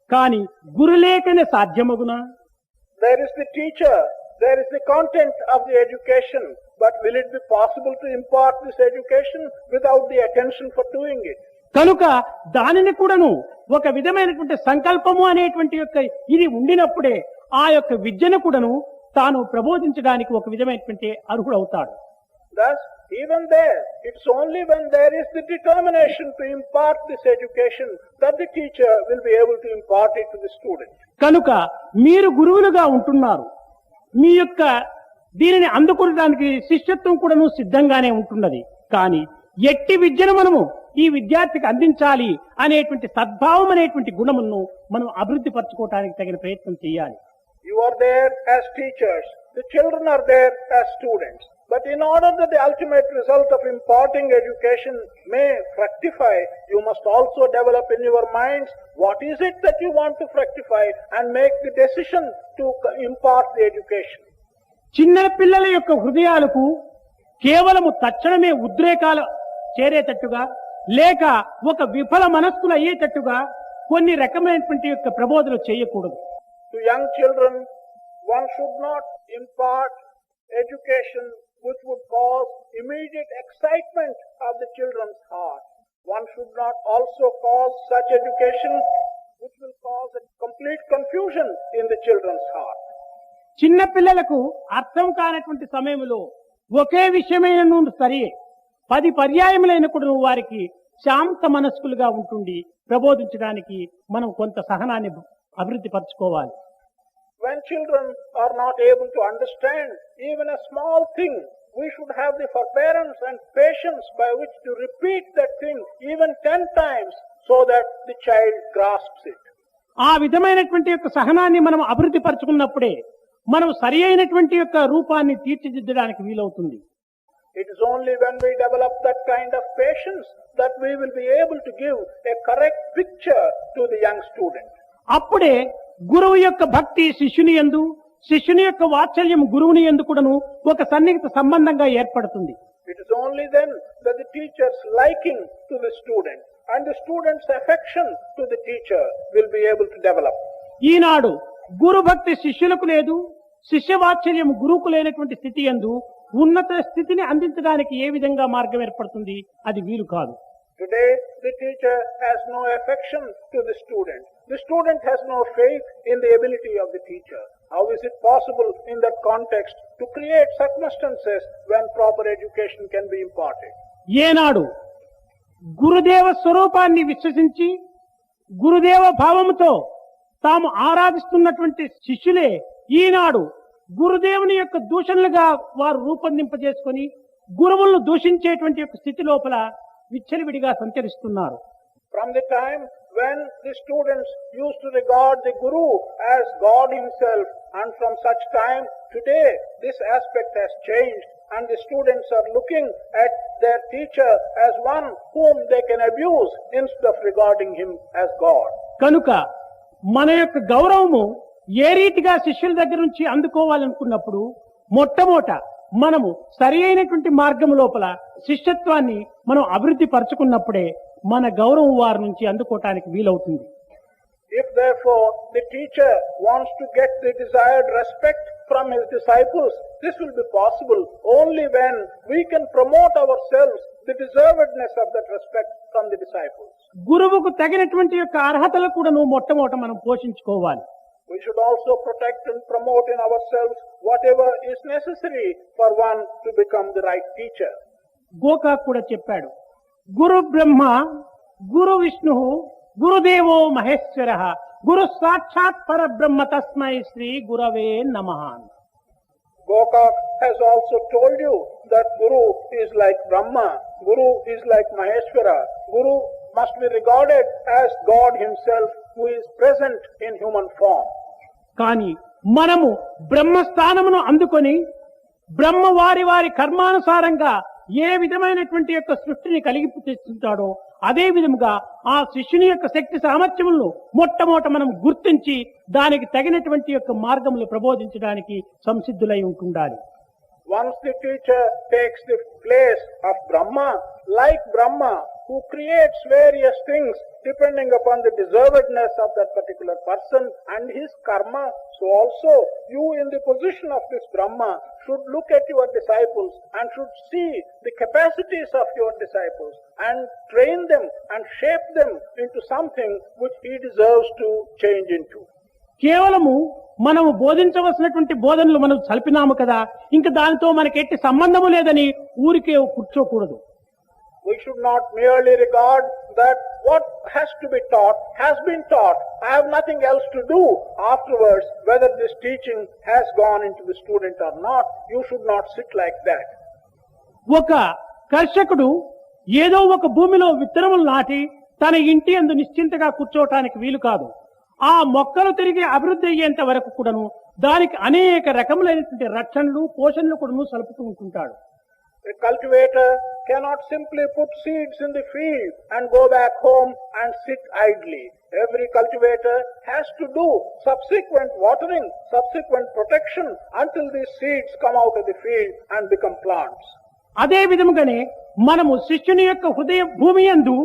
కాని గురులేకనే సాధ్యమగునా? There is the teacher, there is the content of the education, but will it be possible to impart this education without the attention for doing it? కనుక దానిని కూడాను ఒక విధమైనటువంటి సంకల్పము అనేటువంటి యొక్క ఇది ఉండినప్పుడే ఆ యొక్క విద్యను కూడాను తాను ప్రబోధించడానికి ఒక విధమైనటువంటి అర్హుడవుతాడు. Thus, even there, it's only when there is the determination to impart this education that the teacher will be able to impart it to the student. కనుక మీరు గురువులుగా ఉంటున్నారు, మీ యొక్క దీనిని అందుకోవడానికి శిష్యత్వం కూడాను సిద్ధంగానే ఉంటున్నది. కానీ ఎట్టి విద్యను మనము ఈ విద్యార్థికి అందించాలి అనేటువంటి సద్భావం అనేటువంటి గుణమును మనం అభివృద్ధి పరచుకోవడానికి తగిన ప్రయత్నం చేయాలి. You are there as teachers, the children are there as students. But in order that the ultimate result of imparting education may fructify, you must also develop in your minds what is it that you want to fructify and make the decision to impart the education. చిన్న పిల్లల యొక్క హృదయాలకు కేవలము తక్షణమే ఉద్రేకాలు చేరేటట్టుగా లేక ఒక విఫల మనస్కులు అయ్యేటట్టుగా కొన్ని రకమైనటువంటి యొక్క ప్రబోధనలు చేయకూడదు. To young children, one should not impart education which would cause immediate excitement of the children's heart. One should not also cause such education which will cause a complete confusion in the children's heart. చిన్న పిల్లలకు అర్థం కానటువంటి సమయంలో ఒకే విషయమైన సరే 10 పర్యాయములైన కూడా వారికి శాంత మనస్కులుగా ఉంటుండి ప్రబోధించడానికి మనం కొంత సహనాన్ని అభివృద్ధి పరచుకోవాలి. When children are not able to understand even a small thing, we should have the forbearance and patience by which to repeat that thing even 10 times so that the child grasps it. ఆ విధమైనటువంటి యొక్క సహనాన్ని మనం అభివృద్ధి పరచుకున్నప్పుడే మనం సరి అయినటువంటి యొక్క రూపాన్ని తీర్చిదిద్దడానికి వీలవుతుంది. It is only when we develop that kind of patience that we will be able to give a correct picture to the young student. అప్పుడే గురువు యొక్క భక్తి శిష్యుని యందు, శిష్యుని యొక్క వాత్సల్యం గురువుని యందు కూడాను ఒక సన్నిహిత సంబంధంగా ఏర్పడుతుంది. It is only then that the teacher's liking to the student and the student's affection to the teacher will be able to develop. ఈనాడు గురు భక్తి శిష్యులకు లేదు, శిష్య వాత్సల్యం గురువుకు లేనటువంటి స్థితి యందు ఉన్నత స్థితిని అందించడానికి ఏ విధంగా మార్గం ఏర్పడుతుంది? అది వీలు కాదు. Today, the teacher has no affection to the student. The student has no faith in the ability of the teacher. How is it possible in that context to create circumstances when proper education can be imparted? ఏనాడు గురుదేవ స్వరూపాన్ని విశ్వసించి గురుదేవ భావముతో తాము ఆరాధిస్తున్నటువంటి శిష్యులే ఈనాడు గురుదేవుని యొక్క దూషణలుగా వారు రూపొందింపజేసుకొని గురువులను దూషించేటువంటి యొక్క స్థితి లోపల విచ్చలవిడిగా సంచరిస్తున్నారు. From the time when the students used to regard the Guru as God himself, and from such time today this aspect has changed and the students are looking at their teacher as one whom they can abuse instead of regarding him as God. కనుక మన యొక్క గౌరవము ఏ రీతిగా శిష్యుల దగ్గర నుంచి అందుకోవాలనుకున్నప్పుడు మొట్టమొదట మనము సరి అయినటువంటి మార్గం లోపల శిష్యత్వాన్ని మనం అభివృద్ధి పరచుకున్నప్పుడే మన గౌరవం వారి నుంచి అందుకోవటానికి వీలవుతుంది. If therefore the teacher wants to get the desired respect from his disciples, this will be possible only when we can promote ourselves the deservedness of that respect from the disciples. గురువుకు తగినటువంటి యొక్క అర్హతలు కూడా మొట్టమొదట మనం పోషించుకోవాలి. We should also protect and promote in ourselves whatever is necessary for one to become the right teacher. Gokak కూడా చెప్పాడు, గురు బ్రహ్మ, గురు విష్ణు, గురుదేవో మహేశ్వర, గురు సాక్షాత్ పరబ్రహ్మ తస్మై శ్రీ గురవే నమః. Gokak has also told you that Guru is like Brahma, Guru is like Maheshwara, Guru must be regarded as God himself who is present in human form. కానీ మనము బ్రహ్మస్థానమును అందుకొని బ్రహ్మ వారి వారి కర్మానుసారంగా ఏ విధమైనటువంటి యొక్క సృష్టిని కలిగి తెచ్చుంటాడో అదే విధముగా ఆ శిష్యుని యొక్క శక్తి సామర్థ్యములను మొట్టమొదట మనం గుర్తించి దానికి తగినటువంటి యొక్క మార్గములు ప్రబోధించడానికి సంసిద్ధులై ఉంటుండాలి. Once the teacher takes the place of Brahma, like Brahma, who creates various things depending upon the deservedness of that particular person and his karma, so also you in the position of this Brahma should look at your disciples and should see the capacities of your disciples and train them and shape them into something which he deserves to change into. కేవలము మనము బోధించవలసినటువంటి బోధనలు మనం సల్పినాము కదా, ఇంకా దానితో మనకి ఎట్టి సంబంధము లేదని ఊరికే కూర్చోకూడదు. We should not merely regard that what has to be taught has been taught. I have nothing else to do afterwards, whether this teaching has gone into the student or not. You should not sit like that. ఒక కర్షకుడు ఏదో ఒక భూమిలో విత్తనములు నాటి తన ఇంటి యందు నిశ్చింతగా కూర్చోవటానికి వీలు కాదు. ఆ మొక్కలు తిరిగి అభివృద్ధి అయ్యేంత వరకు కూడాను దానికి అనేక రకములైనటువంటి రక్షణలు పోషణలు కూడాను సలుపుతూ ఉంటుంటాడు. A cultivator cannot simply put seeds in the field and go back home and sit idly. Every cultivator has to do subsequent watering, subsequent protection until these seeds come out of the field and become plants. అదే విధముగానే మనము శిష్యుని యొక్క హృదయ భూమి యందు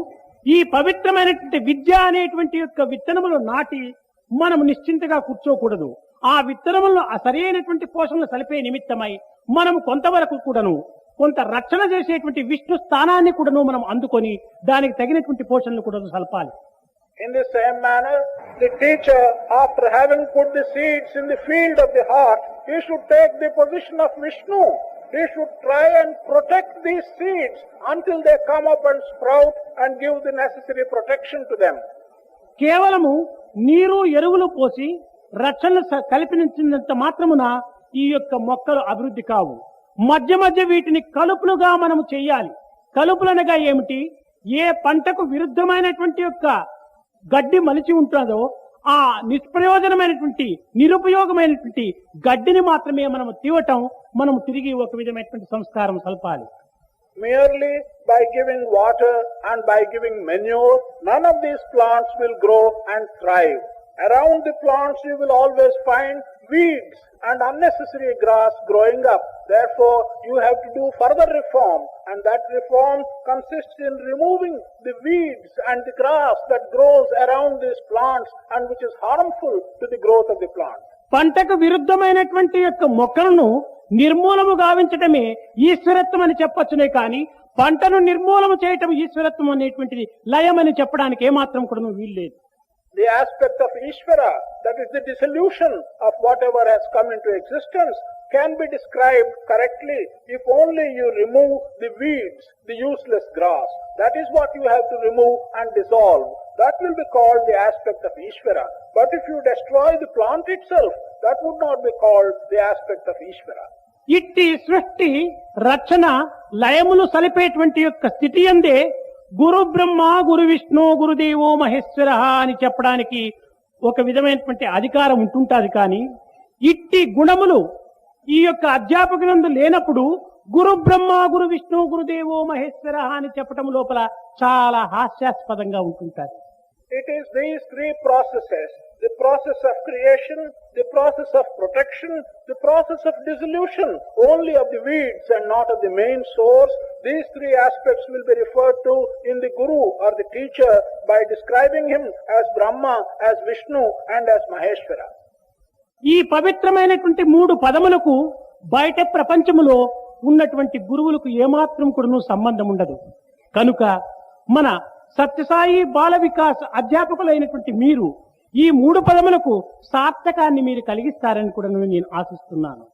ఈ పవిత్రమైనటువంటి విద్య అనేటువంటి యొక్క విత్తనములు నాటి మనము నిశ్చింతగా కూర్చోకూడదు. ఆ విత్తనములను సరైనటువంటి పోషణలు సలిపే నిమిత్తమై మనము కొంతవరకు కూడాను కొంత రక్షణ చేసేటువంటి విష్ణు స్థానాన్ని కూడాను మనం అందుకొని దానికి తగినటువంటి పోషణలు కూడా సలపాలి. In the same manner, the teacher, after having put the seeds in the field of the heart, he should take the position of Vishnu. He should try and protect these seeds until they come up and sprout and give the necessary protection to them. కేవలము నీరు ఎరువులు పోసి రక్షణ కల్పించినంత మాత్రమున ఈ యొక్క మొక్కలు అభివృద్ధి కావు. మధ్య మధ్య వీటిని కలుపులుగా మనము చేయాలి. కలుపులనగా ఏమిటి? ఏ పంటకు విరుద్ధమైనటువంటి యొక్క గడ్డి మలిచి ఉంటుందో ఆ నిష్ప్రయోజనమైనటువంటి నిరుపయోగమైనటువంటి గడ్డిని మాత్రమే మనము తీవటం, మనము తిరిగి ఒక విధమైనటువంటి సంస్కారం సల్పాలి. Merely by giving water and by giving manure, none of these plants will grow and thrive. Around the plants you will always find weeds and unnecessary grass growing up. Therefore, you have to do further reform, and that reform consists in removing the weeds and the grass that grows around these plants and which is harmful to the growth of the plant. పంటకు విరుద్ధమైనటువంటి యొక్క మొక్కలను నిర్మూలము గావించటమే ఈశ్వరత్వం అని చెప్పొచ్చునే కానీ పంటను నిర్మూలము చేయటం ఈశ్వరత్వం అనేటువంటిది లయమని చెప్పడానికి ఏమాత్రం కూడా వీల్లేదు. The aspect of Ishvara, that is the dissolution of whatever has come into existence, can be described correctly if only you remove the weeds, the useless grass. That is what you have to remove and dissolve. That will be called the aspect of Ishvara. But if you destroy the plant itself, that would not be called the aspect of Ishvara. ఇట్టి సృష్టి రచన లయములు సలిపేటువంటి యొక్క స్థితి అందే గురు బ్రహ్మ గురు విష్ణు గురుదేవో మహేశ్వర అని చెప్పడానికి ఒక విధమైనటువంటి అధికారం ఉంటుంటుంది. కానీ ఇట్టి గుణములు ఈ యొక్క అధ్యాపకులందు లేనప్పుడు గురు బ్రహ్మ గురు విష్ణు గురుదేవో మహేశ్వర అని చెప్పటం లోపల చాలా హాస్యాస్పదంగా ఉంటుంటారు. It is these three processes, the process of creation, the process of protection, the process of dissolution only of the weeds and not of the main source. These three aspects will be referred to in the Guru or the teacher by describing him as Brahma, as Vishnu and as Maheshwara. ఈ పవిత్రమైనటువంటి మూడు పదములకు బయట ప్రపంచములో ఉన్నటువంటి గురువులకు ఏమాత్రం కూడా సంబంధం ఉండదు. కనుక మన సత్యసాయి బాల వికాస్ అధ్యాపకులైనటువంటి మీరు ఈ మూడు పదములకు సార్థకాన్ని మీరు కలిగిస్తారని కూడా నేను ఆశిస్తున్నాను.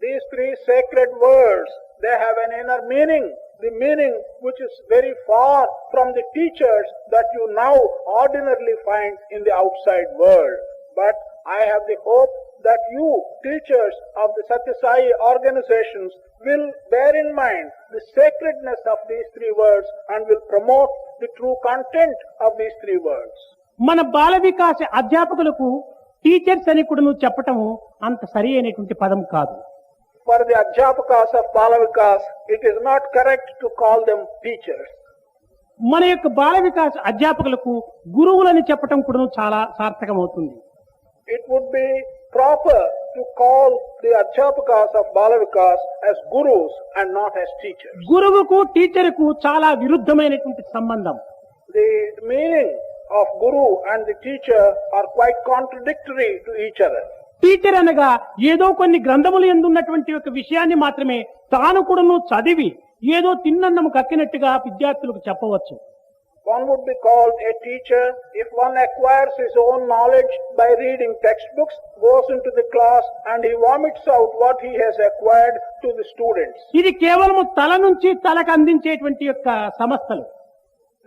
These three sacred words, they have an inner meaning, the meaning which is very far from the teachers that you now ordinarily find in the outside world. But I have the hope that you, teachers of the Satya Sai organizations, will bear in mind the sacredness of these three words and will promote the true content of these three words. మన బాల వికాస అధ్యాపకులకు teachers అని కూడా చెప్పటం అంత సరి అయినటువంటి పదం కాదు. For the adhyapakas of Bal Vikas, it is not correct to call them teachers. మన యొక్క బాల వికాస్ అధ్యాపకులకు గురువులని చెప్పటం కూడా చాలా సార్థకమవుతుంది. It would be proper to call the Adhyapakas of Bal Vikas as gurus and not as teachers. గురువుకు టీచర్కు చాలా విరుద్ధమైనటువంటి సంబంధం. The meaning of guru and the teacher are quite contradictory to each other. Teacher అనగా ఏదో కొన్ని గ్రంథములు ఎందున్నటువంటి ఒక విషయాన్ని మాత్రమే తాను కూడాను చదివి ఏదో తిన్నన్నము కక్కినట్టుగా విద్యార్థులకు చెప్పవచ్చు. One would be called a teacher if one acquires his own knowledge by reading textbooks, goes into the class and he vomits out what he has acquired to the students. ఇది కేవలము తల నుంచి తలకు అందించేటువంటి యొక్క సంస్థలు.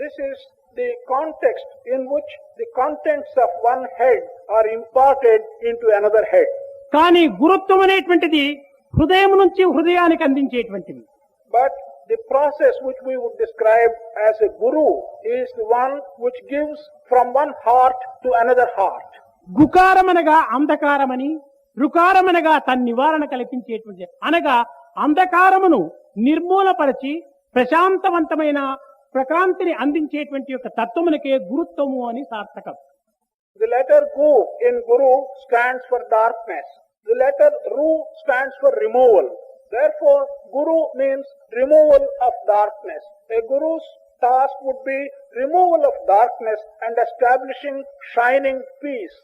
This is the context in which the contents of one head are imparted into another head. కానీ గురుత్వం అనేటువంటిది హృదయం నుంచి హృదయానికి అందించేటువంటిది. But the process which we would describe as a guru is the one which gives from one heart to another heart. గుకారమనగా అంధకారమని, రుకారమనగా తన నివారణ కల్పించేటువంటి అనగా అంధకారమును నిర్మూలపరిచి ప్రశాంతవంతమైన ప్రకాంతిని అందించేటువంటి యొక్క తత్వమునకే గురుత్వము అని సార్థకం. The letter Gu in Guru stands for darkness. The letter Ru stands for removal. Therefore, Guru means removal of darkness. A Guru's task would be removal of darkness and establishing shining peace.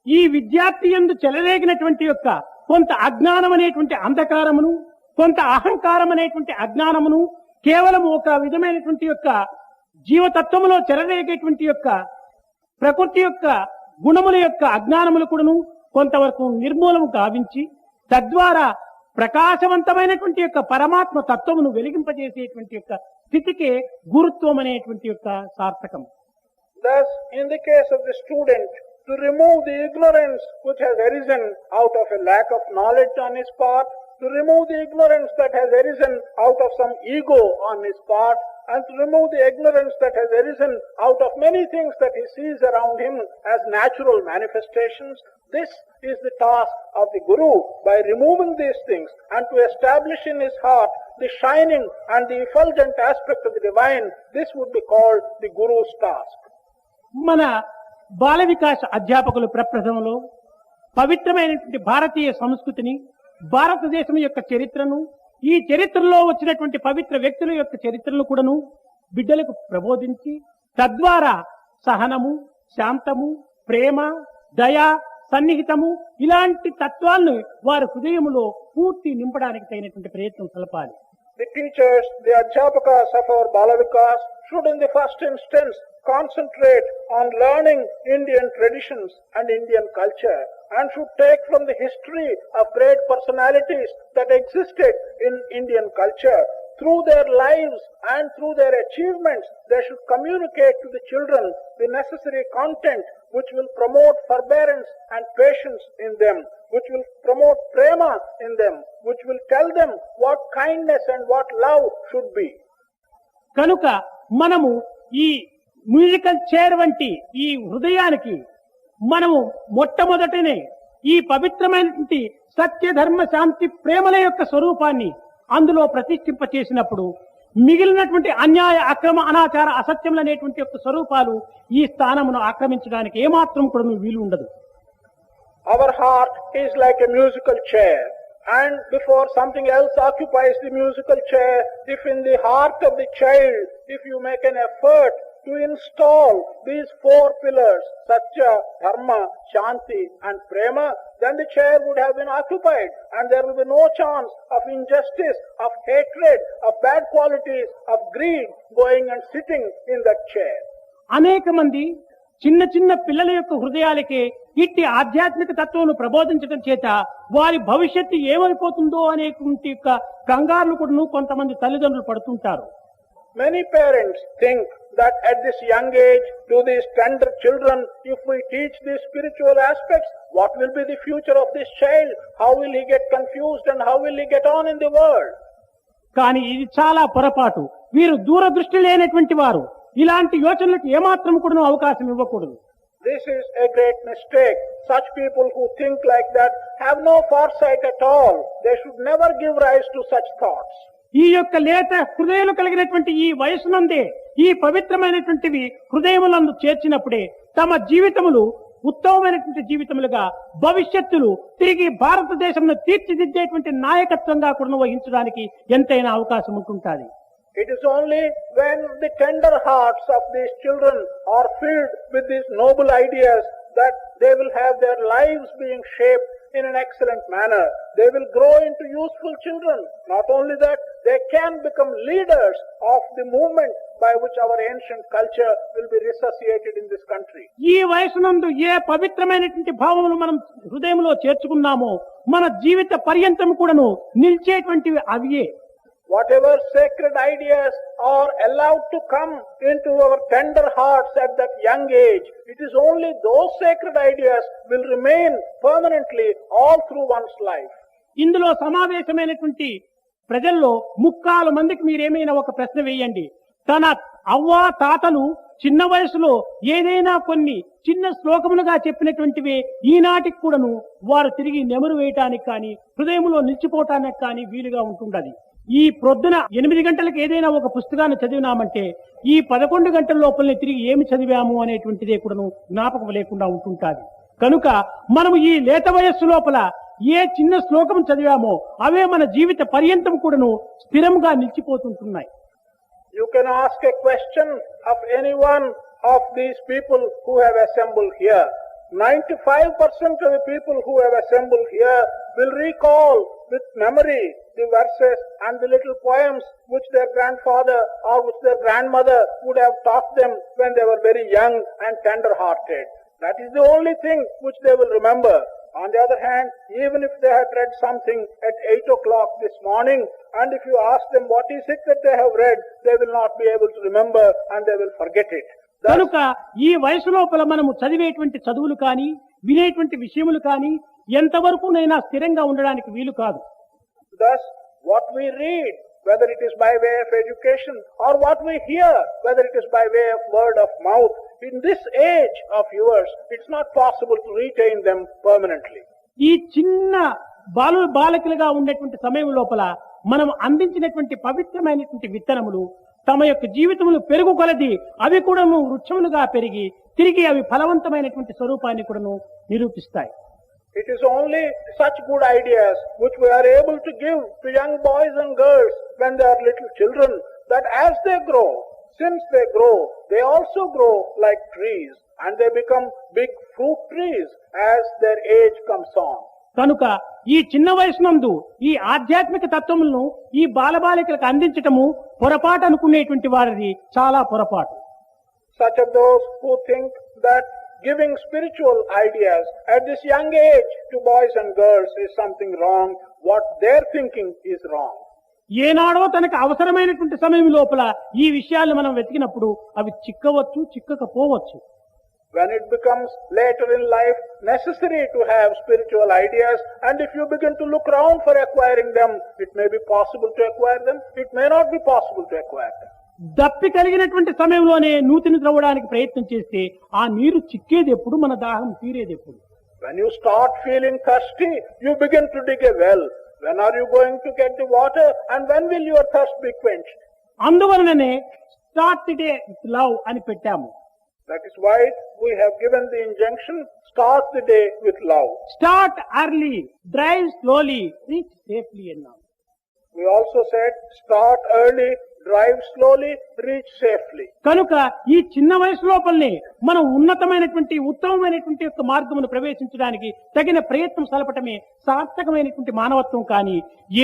ఈ విద్యార్థి యందు చెలరేగినటువంటి యొక్క కొంత అజ్ఞానం అనేటువంటి అంధకారమును, కొంత అహంకారం అనేటువంటి అజ్ఞానమును కేవలం ఒక విధమైనటువంటి యొక్క జీవతత్వములో చెలరేగేటువంటి యొక్క ప్రకృతి యొక్క గుణముల యొక్క అజ్ఞానములు కూడాను కొంతవరకు నిర్మూలము గావించి తద్వారా ప్రకాశవంతమైనటువంటి యొక్క పరమాత్మ తత్వమును వెలిగింపజేసేటువంటి యొక్క స్థితికే గురుత్వం అనేటువంటి యొక్క సార్థకం. Thus, in the case of the student, to remove the ignorance which has arisen out of a lack of knowledge on his part, to remove the ignorance that has arisen out of some ego on his part, and to remove the ignorance that has arisen out of many things that he sees around him as natural manifestations, this is the task of the Guru. By removing these things and to establish in his heart the shining and the effulgent aspect of the divine, this would be called the Guru's task. మన బాల వికాస్ అధ్యాపకులు ప్రప్రథమలో పవిత్రమైనటువంటి భారతీయ సంస్కృతిని, భారతదేశం యొక్క చరిత్రను, ఈ చరిత్రలో వచ్చినటువంటి పవిత్ర వ్యక్తుల యొక్క చరిత్రను కూడాను బిడ్డలకు ప్రబోధించి తద్వారా సహనము, శాంతము, ప్రేమ, దయ, సన్నిహితము ఇలాంటి తత్వాలను వారి హృదయములో పూర్తి నింపడానికి తగినటువంటి ప్రయత్నం సలపాలి. The teachers, the Adhyapakas of our Bal Vikas should in the first instance concentrate on learning Indian traditions and Indian culture and should take from the history of great personalities that existed in Indian culture. Through their lives and through their achievements, they should communicate to the children the necessary content which will promote forbearance and patience in them, which will promote prema in them, which will tell them what kindness and what love should be. కనుక మనము ఈ musical chair వంటి ఈ హృదయానికి మనము మొట్టమొదటనే ఈ పవిత్రమైనటువంటి సత్య, ధర్మ, శాంతి, ప్రేమల యొక్క స్వరూపాన్ని అందులో ప్రతిష్ఠింప చేసినప్పుడు మిగిలినటువంటి అన్యాయ, అక్రమ, అనాచార, అసత్యములు అనేటువంటి యొక్క స్వరూపాలు ఈ స్థానమును ఆక్రమించడానికి ఏమాత్రం కూడా వీలు ఉండదు. Our heart is like a musical chair, and before something else occupies the musical chair, if in the heart of the child, if you make an effort to install these four pillars, Satya, Dharma, Shanti and Prema, then the chair would have been occupied and there will be no chance of injustice, of hatred, of bad qualities, of greed going and sitting in that chair. అనేక మంది చిన్న చిన్న పిల్లల యొక్క హృదయాలకే ఇట్టి ఆధ్యాత్మిక తత్వం ప్రబోధించడం చేత వారి భవిష్యత్తు ఏమైపోతుందో అనేటువంటి యొక్క కంగారులు కూడా కొంతమంది తల్లిదండ్రులు పడుతుంటారు. Many parents think that at this young age, to these tender children, if we teach these spiritual aspects, what will be the future of this child? How will he get confused and how will he get on in the world? కానీ ఇది చాలా పొరపాటు. వీరు దూరదృష్టి లేనటువంటి వారు. ఇలాంటి యోచనలకు ఏమాత్రం కూడా అవకాశం ఇవ్వకూడదు. This is a great mistake. Such people who think like that have no foresight at all. They should never give rise to such thoughts. ఈ యొక్క లేత హృదయాలు కలిగినటువంటి ఈ వయసునందే ఈ పవిత్రమైనటువంటివి హృదయములందు చేర్చినప్పుడే తమ జీవితములు ఉత్తమమైనటువంటి జీవితములుగా భవిష్యత్తులు తిరిగి భారతదేశంను తీర్చిదిద్దేటువంటి నాయకత్వంగా కూడా వహించడానికి ఎంతైనా అవకాశం ఉంటుంటుంది. It is only when the tender hearts of these children are filled with these noble ideas that they will have their lives being shaped in an excellent manner. They will grow into useful children. Not only that, they can become leaders of the movement by which our ancient culture will be resuscitated in this country. ఈ వయసునందు ఏ పవిత్రమైనటువంటి భావములు మనం హృదయంలో చేర్చుకున్నామో మన జీవిత పర్యంతం కూడాను నిలిచేటువంటివి అవియే. Whatever sacred ideas are allowed to come into our tender hearts at that young age, it is only those sacred ideas will remain permanently all through one's life. ఇందులో సమావేశమైనటువంటి ప్రజల్లో 3/4 మందికి మీరేమైనా ఒక ప్రశ్న వేయండి. తన అవ్వ తాతలు చిన్న వయసులో ఏదైనా కొన్ని చిన్న శ్లోకములుగా చెప్పినటువంటివే ఈనాటికి కూడాను వారు తిరిగి నెమరు వేయటానికి కానీ హృదయంలో నిలిచిపోవటానికి కానీ వీలుగా ఉంటుండది. ఈ ప్రొద్దున 8 గంటలకు ఏదైనా ఒక పుస్తకాన్ని చదివినామంటే ఈ 11 గంటల లోపలనే తిరిగి ఏమి చదివాము అనేటువంటిదే కూడాను జ్ఞాపకం లేకుండా ఉంటుంటాది. కనుక మనము ఈ లేత వయస్సు లోపల ఏ చిన్న శ్లోకం చదివామో అవే మన జీవిత పర్యంతం కూడాను స్థిరంగా నిలిచిపోతుంటున్నాయి. You can ask a question of any one of these people who have assembled here. 95% of the people who have assembled here will recall with memory the verses and the little poems which their grandfather or which their grandmother would have taught them when they were very young and tender-hearted. That is the only thing which they will remember. On the other hand, even if they had read something at 8 o'clock this morning, and if you ask them what is it that they have read, they will not be able to remember and they will forget it. కనుక ఈ వయసు లోపల మనము చదివేటువంటి చదువులు కానీ వినేటువంటి విషయములు కానీ ఎంతవరకునైనా స్థిరంగా ఉండడానికి వీలు కాదు. Thus, what we read, whether it is by way of education or what we hear, whether it is by way of word of mouth, in this age of yours, it's not possible to retain them permanently. ఈ చిన్న బాలకులుగా ఉండేటువంటి సమయం లోపల మనం అందించినటువంటి పవిత్రమైనటువంటి విత్తనములు తమ యొక్క జీవితములు పెరుగు కొలది అవి కూడా వృక్షములుగా పెరిగి తిరిగి అవి ఫలవంతమైనటువంటి స్వరూపాన్ని కూడా నిరూపిస్తాయి. It is only such good ideas which we are able to give to young boys and girls when they are little children, that as they grow, since they grow, they also grow like trees and they become big fruit trees as their age comes on. కనుక ఈ చిన్న వయసునందు ఈ ఆధ్యాత్మిక తత్వములను ఈ బాలబాలికలకు అందించటము పొరపాటు అనుకునేటువంటి వారిది చాలా పొరపాటు. Such of those who think that giving spiritual ideas at this young age to boys and girls is something wrong, what they're thinking is wrong. ఏనాడో తనకు అవసరమైనటువంటి సమయం లోపల ఈ విషయాలను మనం వెతికినప్పుడు అవి చిక్కవచ్చు చిక్కకపోవచ్చు. When it becomes later in life necessary to have spiritual ideas, and if you begin to look around for acquiring them, it may be possible to acquire them, it may not be possible to acquire them. దప్పి కలిగినటువంటి సమయంలోనే నూతిని త్రవ్వడానికి ప్రయత్నం చేస్తే ఆ నీరు చిక్కేది ఎప్పుడు, మన దాహం తీరేది ఎప్పుడు? When you start feeling thirsty, you begin to dig a well. When are you going to get the water, and when will your thirst be quenched? అందువలననే start the day with love అని పెట్టాము. That is why we have given the injunction, start the day with love. Start early, drive slowly, reach safely అన్నాం. We also said, start early, drive slowly, reach safely. కనుక ఈ చిన్న వయసు లోపలనే మనం ఉన్నతమైనటువంటి ఉత్తమమైనటువంటి యొక్క మార్గమును ప్రవేశించడానికి తగిన ప్రయత్నం సలపటమే సార్థకమైనటువంటి మానవత్వం. కానీ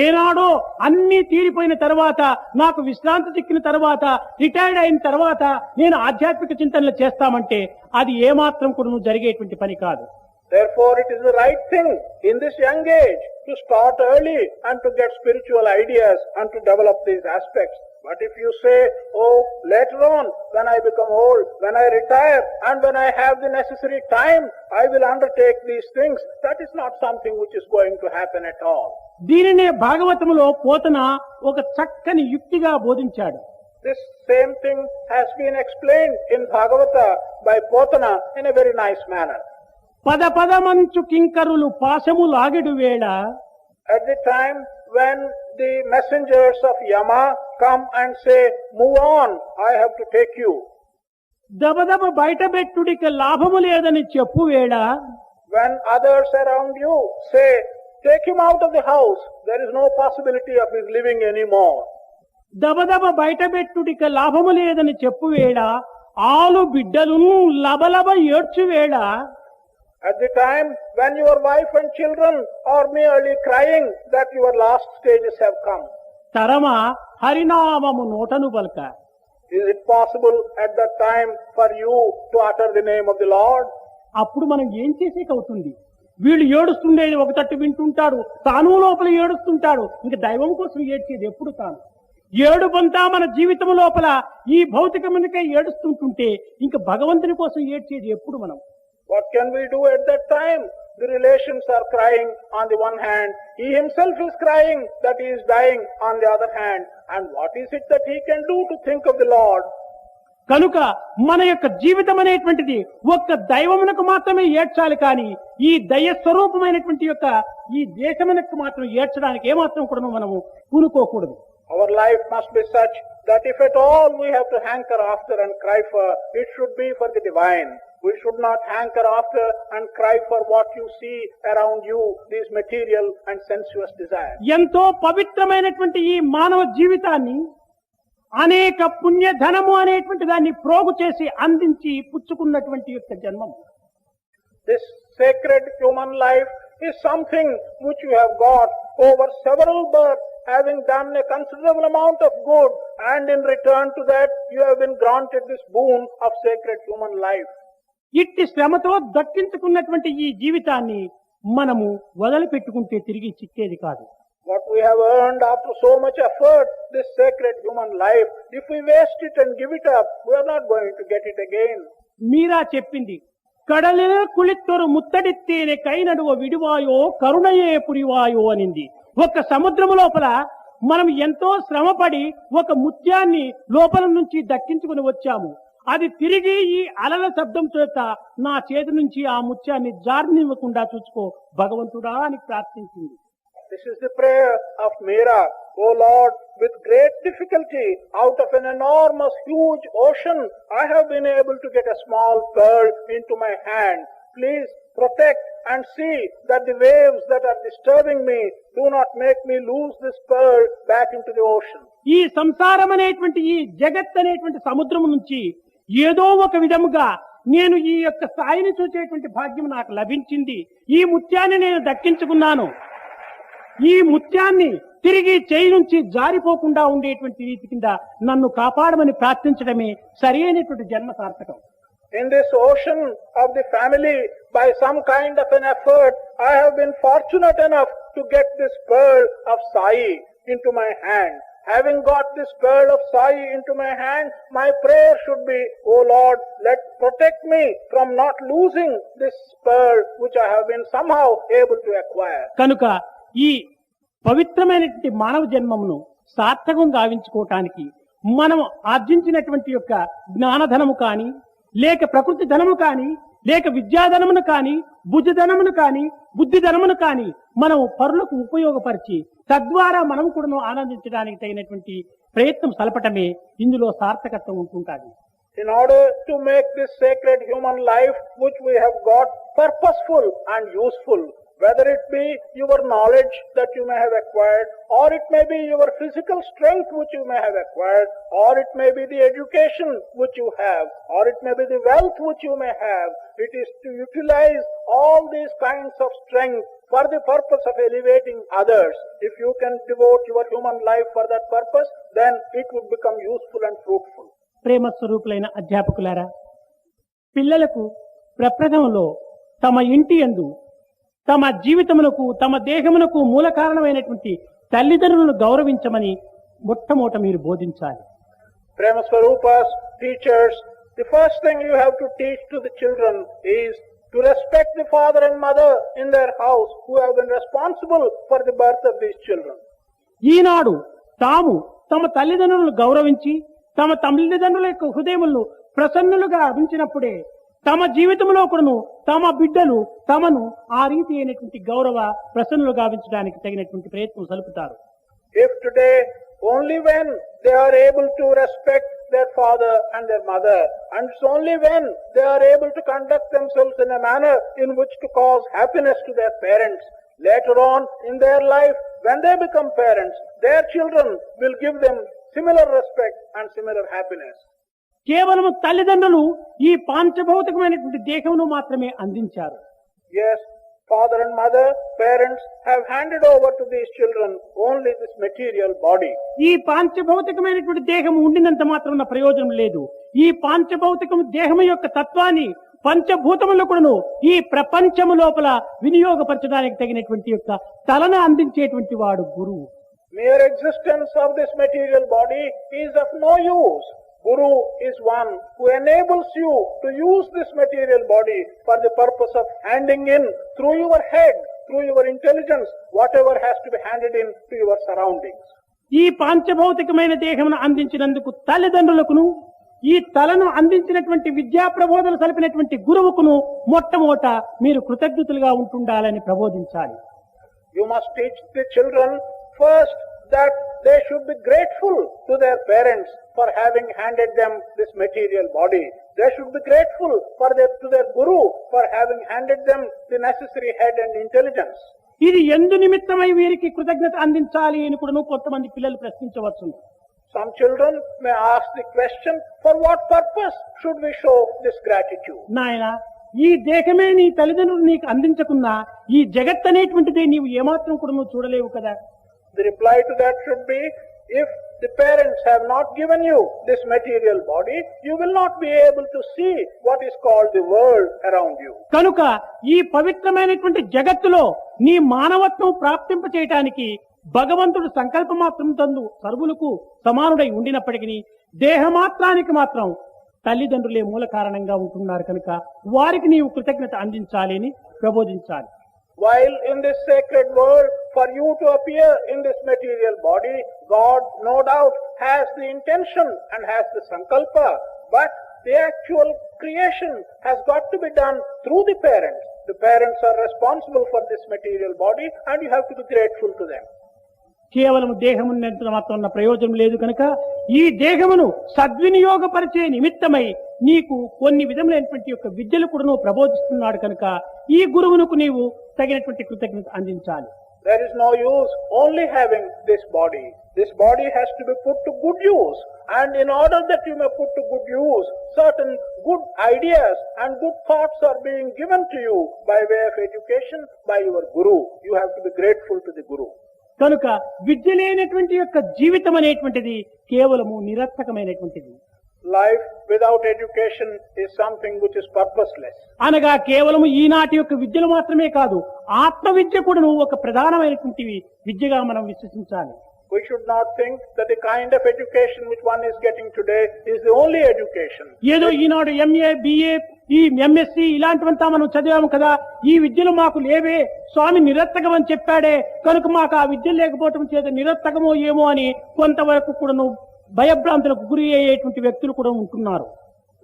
ఏనాడో అన్ని తీరిపోయిన తర్వాత, నాకు విశ్రాంతి చిక్కిన తర్వాత, రిటైర్డ్ అయిన తర్వాత నేను ఆధ్యాత్మిక చింతనలు చేస్తామంటే అది ఏమాత్రం కూడా జరిగేటువంటి పని కాదు. Therefore, it is the right thing in this young age to start early and to get spiritual ideas and to develop these aspects. But if you say, oh, later on, when I become old, when I retire, and when I have the necessary time, I will undertake these things, that is not something which is going to happen at all. దీనినే భాగవతములో పోతన ఒక చక్కని యుక్తిగా బోధించాడు. This same thing has been explained in Bhagavata by Potana in a very nice manner. పద పదమంచు కింకరులు పాశము లాగెడు వేళ, at the time when the messengers of Yama come and say, "Move on, I have to take you." దబదబ బయటపెట్టుడికి లాభము లేదని చెప్పు వేళ When others around you say, "Take him out of the house," there is no possibility of his living anymore. దబదబ బయటపెట్టుడికి లాభము లేదని చెప్పు వేళ ఆలు బిడ్డలును లబలబ ఏడ్చు వేళ At the time when your wife and children are merely crying that your last stages have come, తరమ హరినామము నోటను పలక is it possible at that time for you to utter the name of the Lord? అప్పుడు మనం ఏం చేసేకవుతుంది? వీళ్ళు ఏడుస్తుండేది ఒక తట్టు వింటుంటాడు, తాను లోపల ఏడుస్తుంటాడు. ఇంక దైవం కోసం ఏడ్చేది ఎప్పుడు తాను? ఏడుపంతా మన జీవితం లోపల ఈ భౌతికమునికై ఏడుస్తుంటుంటే ఇంక భగవంతుని కోసం ఏడ్చేది ఎప్పుడు మనం? What can we do at that time? The relations are crying on the one hand. He himself is crying that he is dying on the other hand. And what is it that he can do to think of the Lord? కనుక మన యొక్క జీవితం అనేటువంటిది ఒక్క దైవమునకు మాత్రమే ఏడ్చాలి, కానీ ఈ దయ స్వరూపమైనటువంటి యొక్క ఈ దేశమునకు మాత్రం ఏడ్చడానికి ఏమాత్రం కూడా మనము పూనుకోకూడదు. Our life must be such that if at all we have to hanker after and cry for, it should be for the divine. We should not hanker after and cry for what you see around you, these material and sensuous desires. ఎంతో పవిత్రమైనటువంటి ఈ మానవ జీవితాన్ని అనేక పుణ్యధనము అనేటువంటి దాన్ని ప్రోగు చేసి అందించి పుచ్చుకున్నటువంటి యొక్క జన్మం. This sacred human life is something which you have got over several births, having done a considerable amount of good, and in return to that you have been granted this boon of sacred human life. ఇట్టి శ్రమతో దక్కించుకున్నటువంటి ఈ జీవితాన్ని మనము వదిలిపెట్టుకుంటే తిరిగి చిక్కేది కాదు. What we have earned after so much effort, this sacred human life, if we waste it and give it up, we are not going to get it again. మీరా చెప్పింది, కడలిన కుళిత్తొరు ముత్తడిత్తేనే కైనడువ విడివాయో కరుణయే పురివాయో అనింది. ఒక సముద్రము లోపల మనం ఎంతో శ్రమపడి ఒక ముత్యాన్ని లోపల నుంచి దక్కించుకుని వచ్చాము. అది తిరిగి ఈ అలల శబ్దం చేత నా చేతి నుంచి ఆ ముత్యాన్ని జారినివ్వకుండా చూసుకో భగవంతుడా అని ప్రార్థించింది. This is the prayer of Meera. O Lord, with great difficulty, out of an enormous, huge ocean, I have been able to get a small pearl into my hand. Please protect and see that the waves that are disturbing me do not make me lose this pearl back into the ocean. ఈ సంసారం అనేటువంటి ఈ జగత్ అనేటువంటి సముద్రము నుంచి ఏదో ఒక విధముగా నేను ఈ యొక్క స్థాయిని చూసేటువంటి భాగ్యం నాకు లభించింది. ఈ ముత్యాన్ని నేను దక్కించుకున్నాను. ఈ ముత్యాన్ని తిరిగి చేయి నుంచి జారిపోకుండా ఉండేటువంటి రీతి కింద నన్ను కాపాడమని ప్రార్థించడమే సరి అయినటువంటి జన్మ సార్థకం. In this ocean of the family, by some kind of an effort, I have been fortunate enough to get this pearl of Sai into my hand. Having got this pearl of Sai into my hand, my prayer should be, O Lord, protect me from not losing this pearl which I have been somehow able to acquire. కనుక ఈ పవిత్రమైనటువంటి మానవ జన్మమును సార్థకం గావించుకోవటానికి మనం ఆర్జించినటువంటి యొక్క జ్ఞానధనము కానీ, లేక ప్రకృతి ధనము కానీ, లేక విద్యాధనమును కానీ, బుద్ధిధనమును కానీ, బుద్ధిధనమును కానీ మనం పరులకు ఉపయోగపరిచి తద్వారా మనం కూడా ఆనందించడానికి తగినటువంటి ప్రయత్నం సలపటమే ఇందులో సార్థకత్వం ఉంటుంటుంది. In order to make this sacred human life which we have got purposeful and useful, whether it be your knowledge that you may have acquired, or it may be your physical strength which you may have acquired, or it may be the education which you have, or it may be the wealth which you may have, it is to utilize all these kinds of strength for the purpose of elevating others. If you can devote your human life for that purpose, then it would become useful and fruitful. ప్రేమ స్వరూపులైన అధ్యాపకులారా, పిల్లలకు ప్రప్రథమంలో తమ ఇంటి యందు తమ జీవితమునకు తమ దేహమునకు మూల కారణమైనటువంటి తల్లిదండ్రులను గౌరవించమని మొట్టమొదట మీరు బోధించాలి. Prema Swarupas, teachers, the first thing you have to teach to the children is to respect the father and mother in their house who have been responsible for the birth of these children. ఈనాడు తాము తమ తల్లిదండ్రులను గౌరవించి తమ తల్లిదండ్రుల యొక్క హృదయములను ప్రసన్నులుగా ఉంచినప్పుడే తమ జీవితంలో కూడాను తమ బిడ్డలు తమను ఆ రీతి అయినటువంటి గౌరవ ప్రసన్నులు గావించడానికి తగినటువంటి ప్రయత్నం సలుపుతారు. If today, only when they are able to respect their father and their mother, and it's only when they are able to conduct themselves in a manner in which to cause happiness to their parents, later on in their life, when they become parents, their children will give them similar respect and similar happiness. కేవలం తల్లిదండ్రులు ఈ పాంచభౌతికమైనటువంటి దేహమును మాత్రమే అందించారు. Yes, father and mother, parents have handed over to these children only this material body. ఈ పాంచభౌతికమైనటువంటి దేహం ఉండినంత మాత్రం ప్రయోజనం లేదు. ఈ పాంచభౌతికం దేహం యొక్క తత్వాన్ని పంచభూతములు కూడాను ఈ ప్రపంచము లోపల వినియోగపరచడానికి తగినటువంటి యొక్క తలను అందించేటువంటి వాడు గురువు. Mere existence of this material body is of no use. Guru is one who enables you to use this material body for the purpose of handing in through your head, through your intelligence, whatever has to be handed in to your surroundings. ఈ పాంచభౌతికమైన దేహమును అందించినందుకు తల్లిదండ్రులకును ఈ తలను అందించినటువంటి విద్యా ప్రబోధన సలిపినటువంటి గురువుకును మొట్టమొదట మీరు కృతజ్ఞతలుగా ఉంటుండాలని ప్రబోధించాలి. You must teach the children first that they should be grateful to their parents for having handed them this material body. They should be grateful to their guru for having handed them the necessary head and intelligence. ఇది ఎందు నిమిత్తమై వీరికి కృతజ్ఞత అందించాలి అని కూడా కొంతమంది పిల్లలు ప్రశ్నించవచ్చు. Some children may ask the question, for what purpose should we show this gratitude? నాయనా, ఈ దేహమే నీ తల్లిదండ్రులు నీకు అందించకున్నా ఈ జగత్ అనేటువంటిది నీవు ఏమాత్రం కూడా నువ్వు చూడలేవు కదా. The reply to that should be, if the parents have not given you this material body, you will not be able to see what is called the world around you. కనుక ఈ పవిత్రమైనటువంటి జగత్తులో నీ మానవత్వం ప్రాప్తింప చేయటానికి భగవంతుడు సంకల్ప మాత్రం తందు సర్వులకు సమానుడై ఉండినప్పటికీ దేహమాత్రానికి మాత్రం తల్లిదండ్రులే మూల కారణంగా ఉంటున్నారు కనుక వారికి నీవు కృతజ్ఞత అందించాలి అని ప్రబోధించాలి. While in this sacred world, for you to appear in this material body, God no doubt has the intention and has the sankalpa, but the actual creation has got to be done through the parents. The parents are responsible for this material body and you have to be grateful to them. కేవలం దేహమున్నంత మాత్రం ప్రయోజనం లేదు కనుక ఈ దేహమును సద్వినియోగపరిచే నిమిత్తమై నీకు కొన్ని విధములైనటువంటి యొక్క విద్యలు కూడా నువ్వు ప్రబోధిస్తున్నాడు కనుక ఈ గురువునకు నీవు తగినటువంటి కృతజ్ఞత అందించాలి. There is no use only having this body. This body has to be put to good use, and in order that you may put to good use, certain good ideas and good thoughts are being given to you by way of education by your guru. You have to be grateful to the guru. కనుక విద్య లేనటువంటి యొక్క జీవితం అనేటువంటిది కేవలము నిరర్థకమైనటువంటిది. Life without education is something which is purposeless. అనగా కేవలము ఈనాటి యొక్క విద్యలు మాత్రమే కాదు, ఆత్మ విద్య కూడా ఒక ప్రధానమైనటువంటి విద్యగా మనం విశ్వసించాలి. We should not think that the kind of education which one is getting today is the only education. ఏదో ఈనాడు ఎంఏ బిఏ ఈ ఎంఎస్సి ఇలాంటివంతా మనం చదివాము కదా, ఈ విద్యలు మాకు లేవే, స్వామి నిరర్థకం అని చెప్పాడే కనుక మాకు ఆ విద్య లేకపోవటం చేత నిరర్థకమో ఏమో అని కొంతవరకు కూడా భయభ్రాంతులకు గురి అయ్యేటువంటి వ్యక్తులు కూడా ఉంటున్నారు.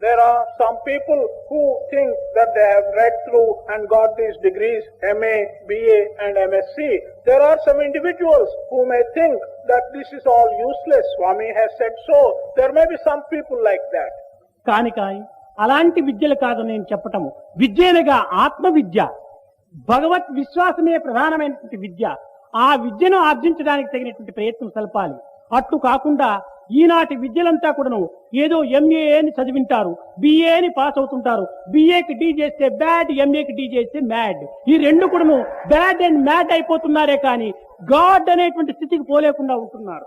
There are some people who think that they have read through and got these degrees, MA, BA and MSc. There are some individuals who may think that this is all useless. Swami has said so. There may be some people like that. కాని అలాంటి విద్యలు కాదు నేను చెప్పటము. విద్యనగా ఆత్మ విద్య, భగవత్ విశ్వాసమే ప్రధానమైనటువంటి విద్య. ఆ విద్యను ఆర్జించడానికి తగినటువంటి ప్రయత్నం సల్పాలి. అట్లు కాకుండా ఈనాటి విద్యలంతా కూడాను ఏదో ఎంఏ అని చదివింటారు, బిఏ అని పాస్ అవుతుంటారు. బిఏకి డి చేస్తే బ్యాడ్, ఎంఏకి డి చేస్తే మ్యాడ్. ఈ రెండు కూడాను బ్యాడ్ అండ్ మ్యాడ్ అయిపోతున్నారే కానీ గాడ్ అనేటువంటి స్థితికి పోలేకుండా ఉంటున్నారు.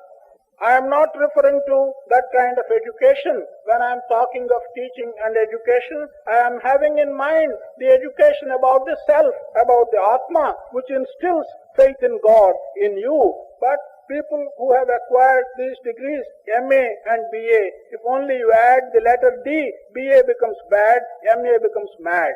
I am not referring to that kind of education. When I am talking of teaching and education, I am having in mind the education about the self, about the Atma, which instills faith in God in you. But people who have acquired these degrees, MA and BA, if only you add the letter D, BA becomes bad, MA becomes mad.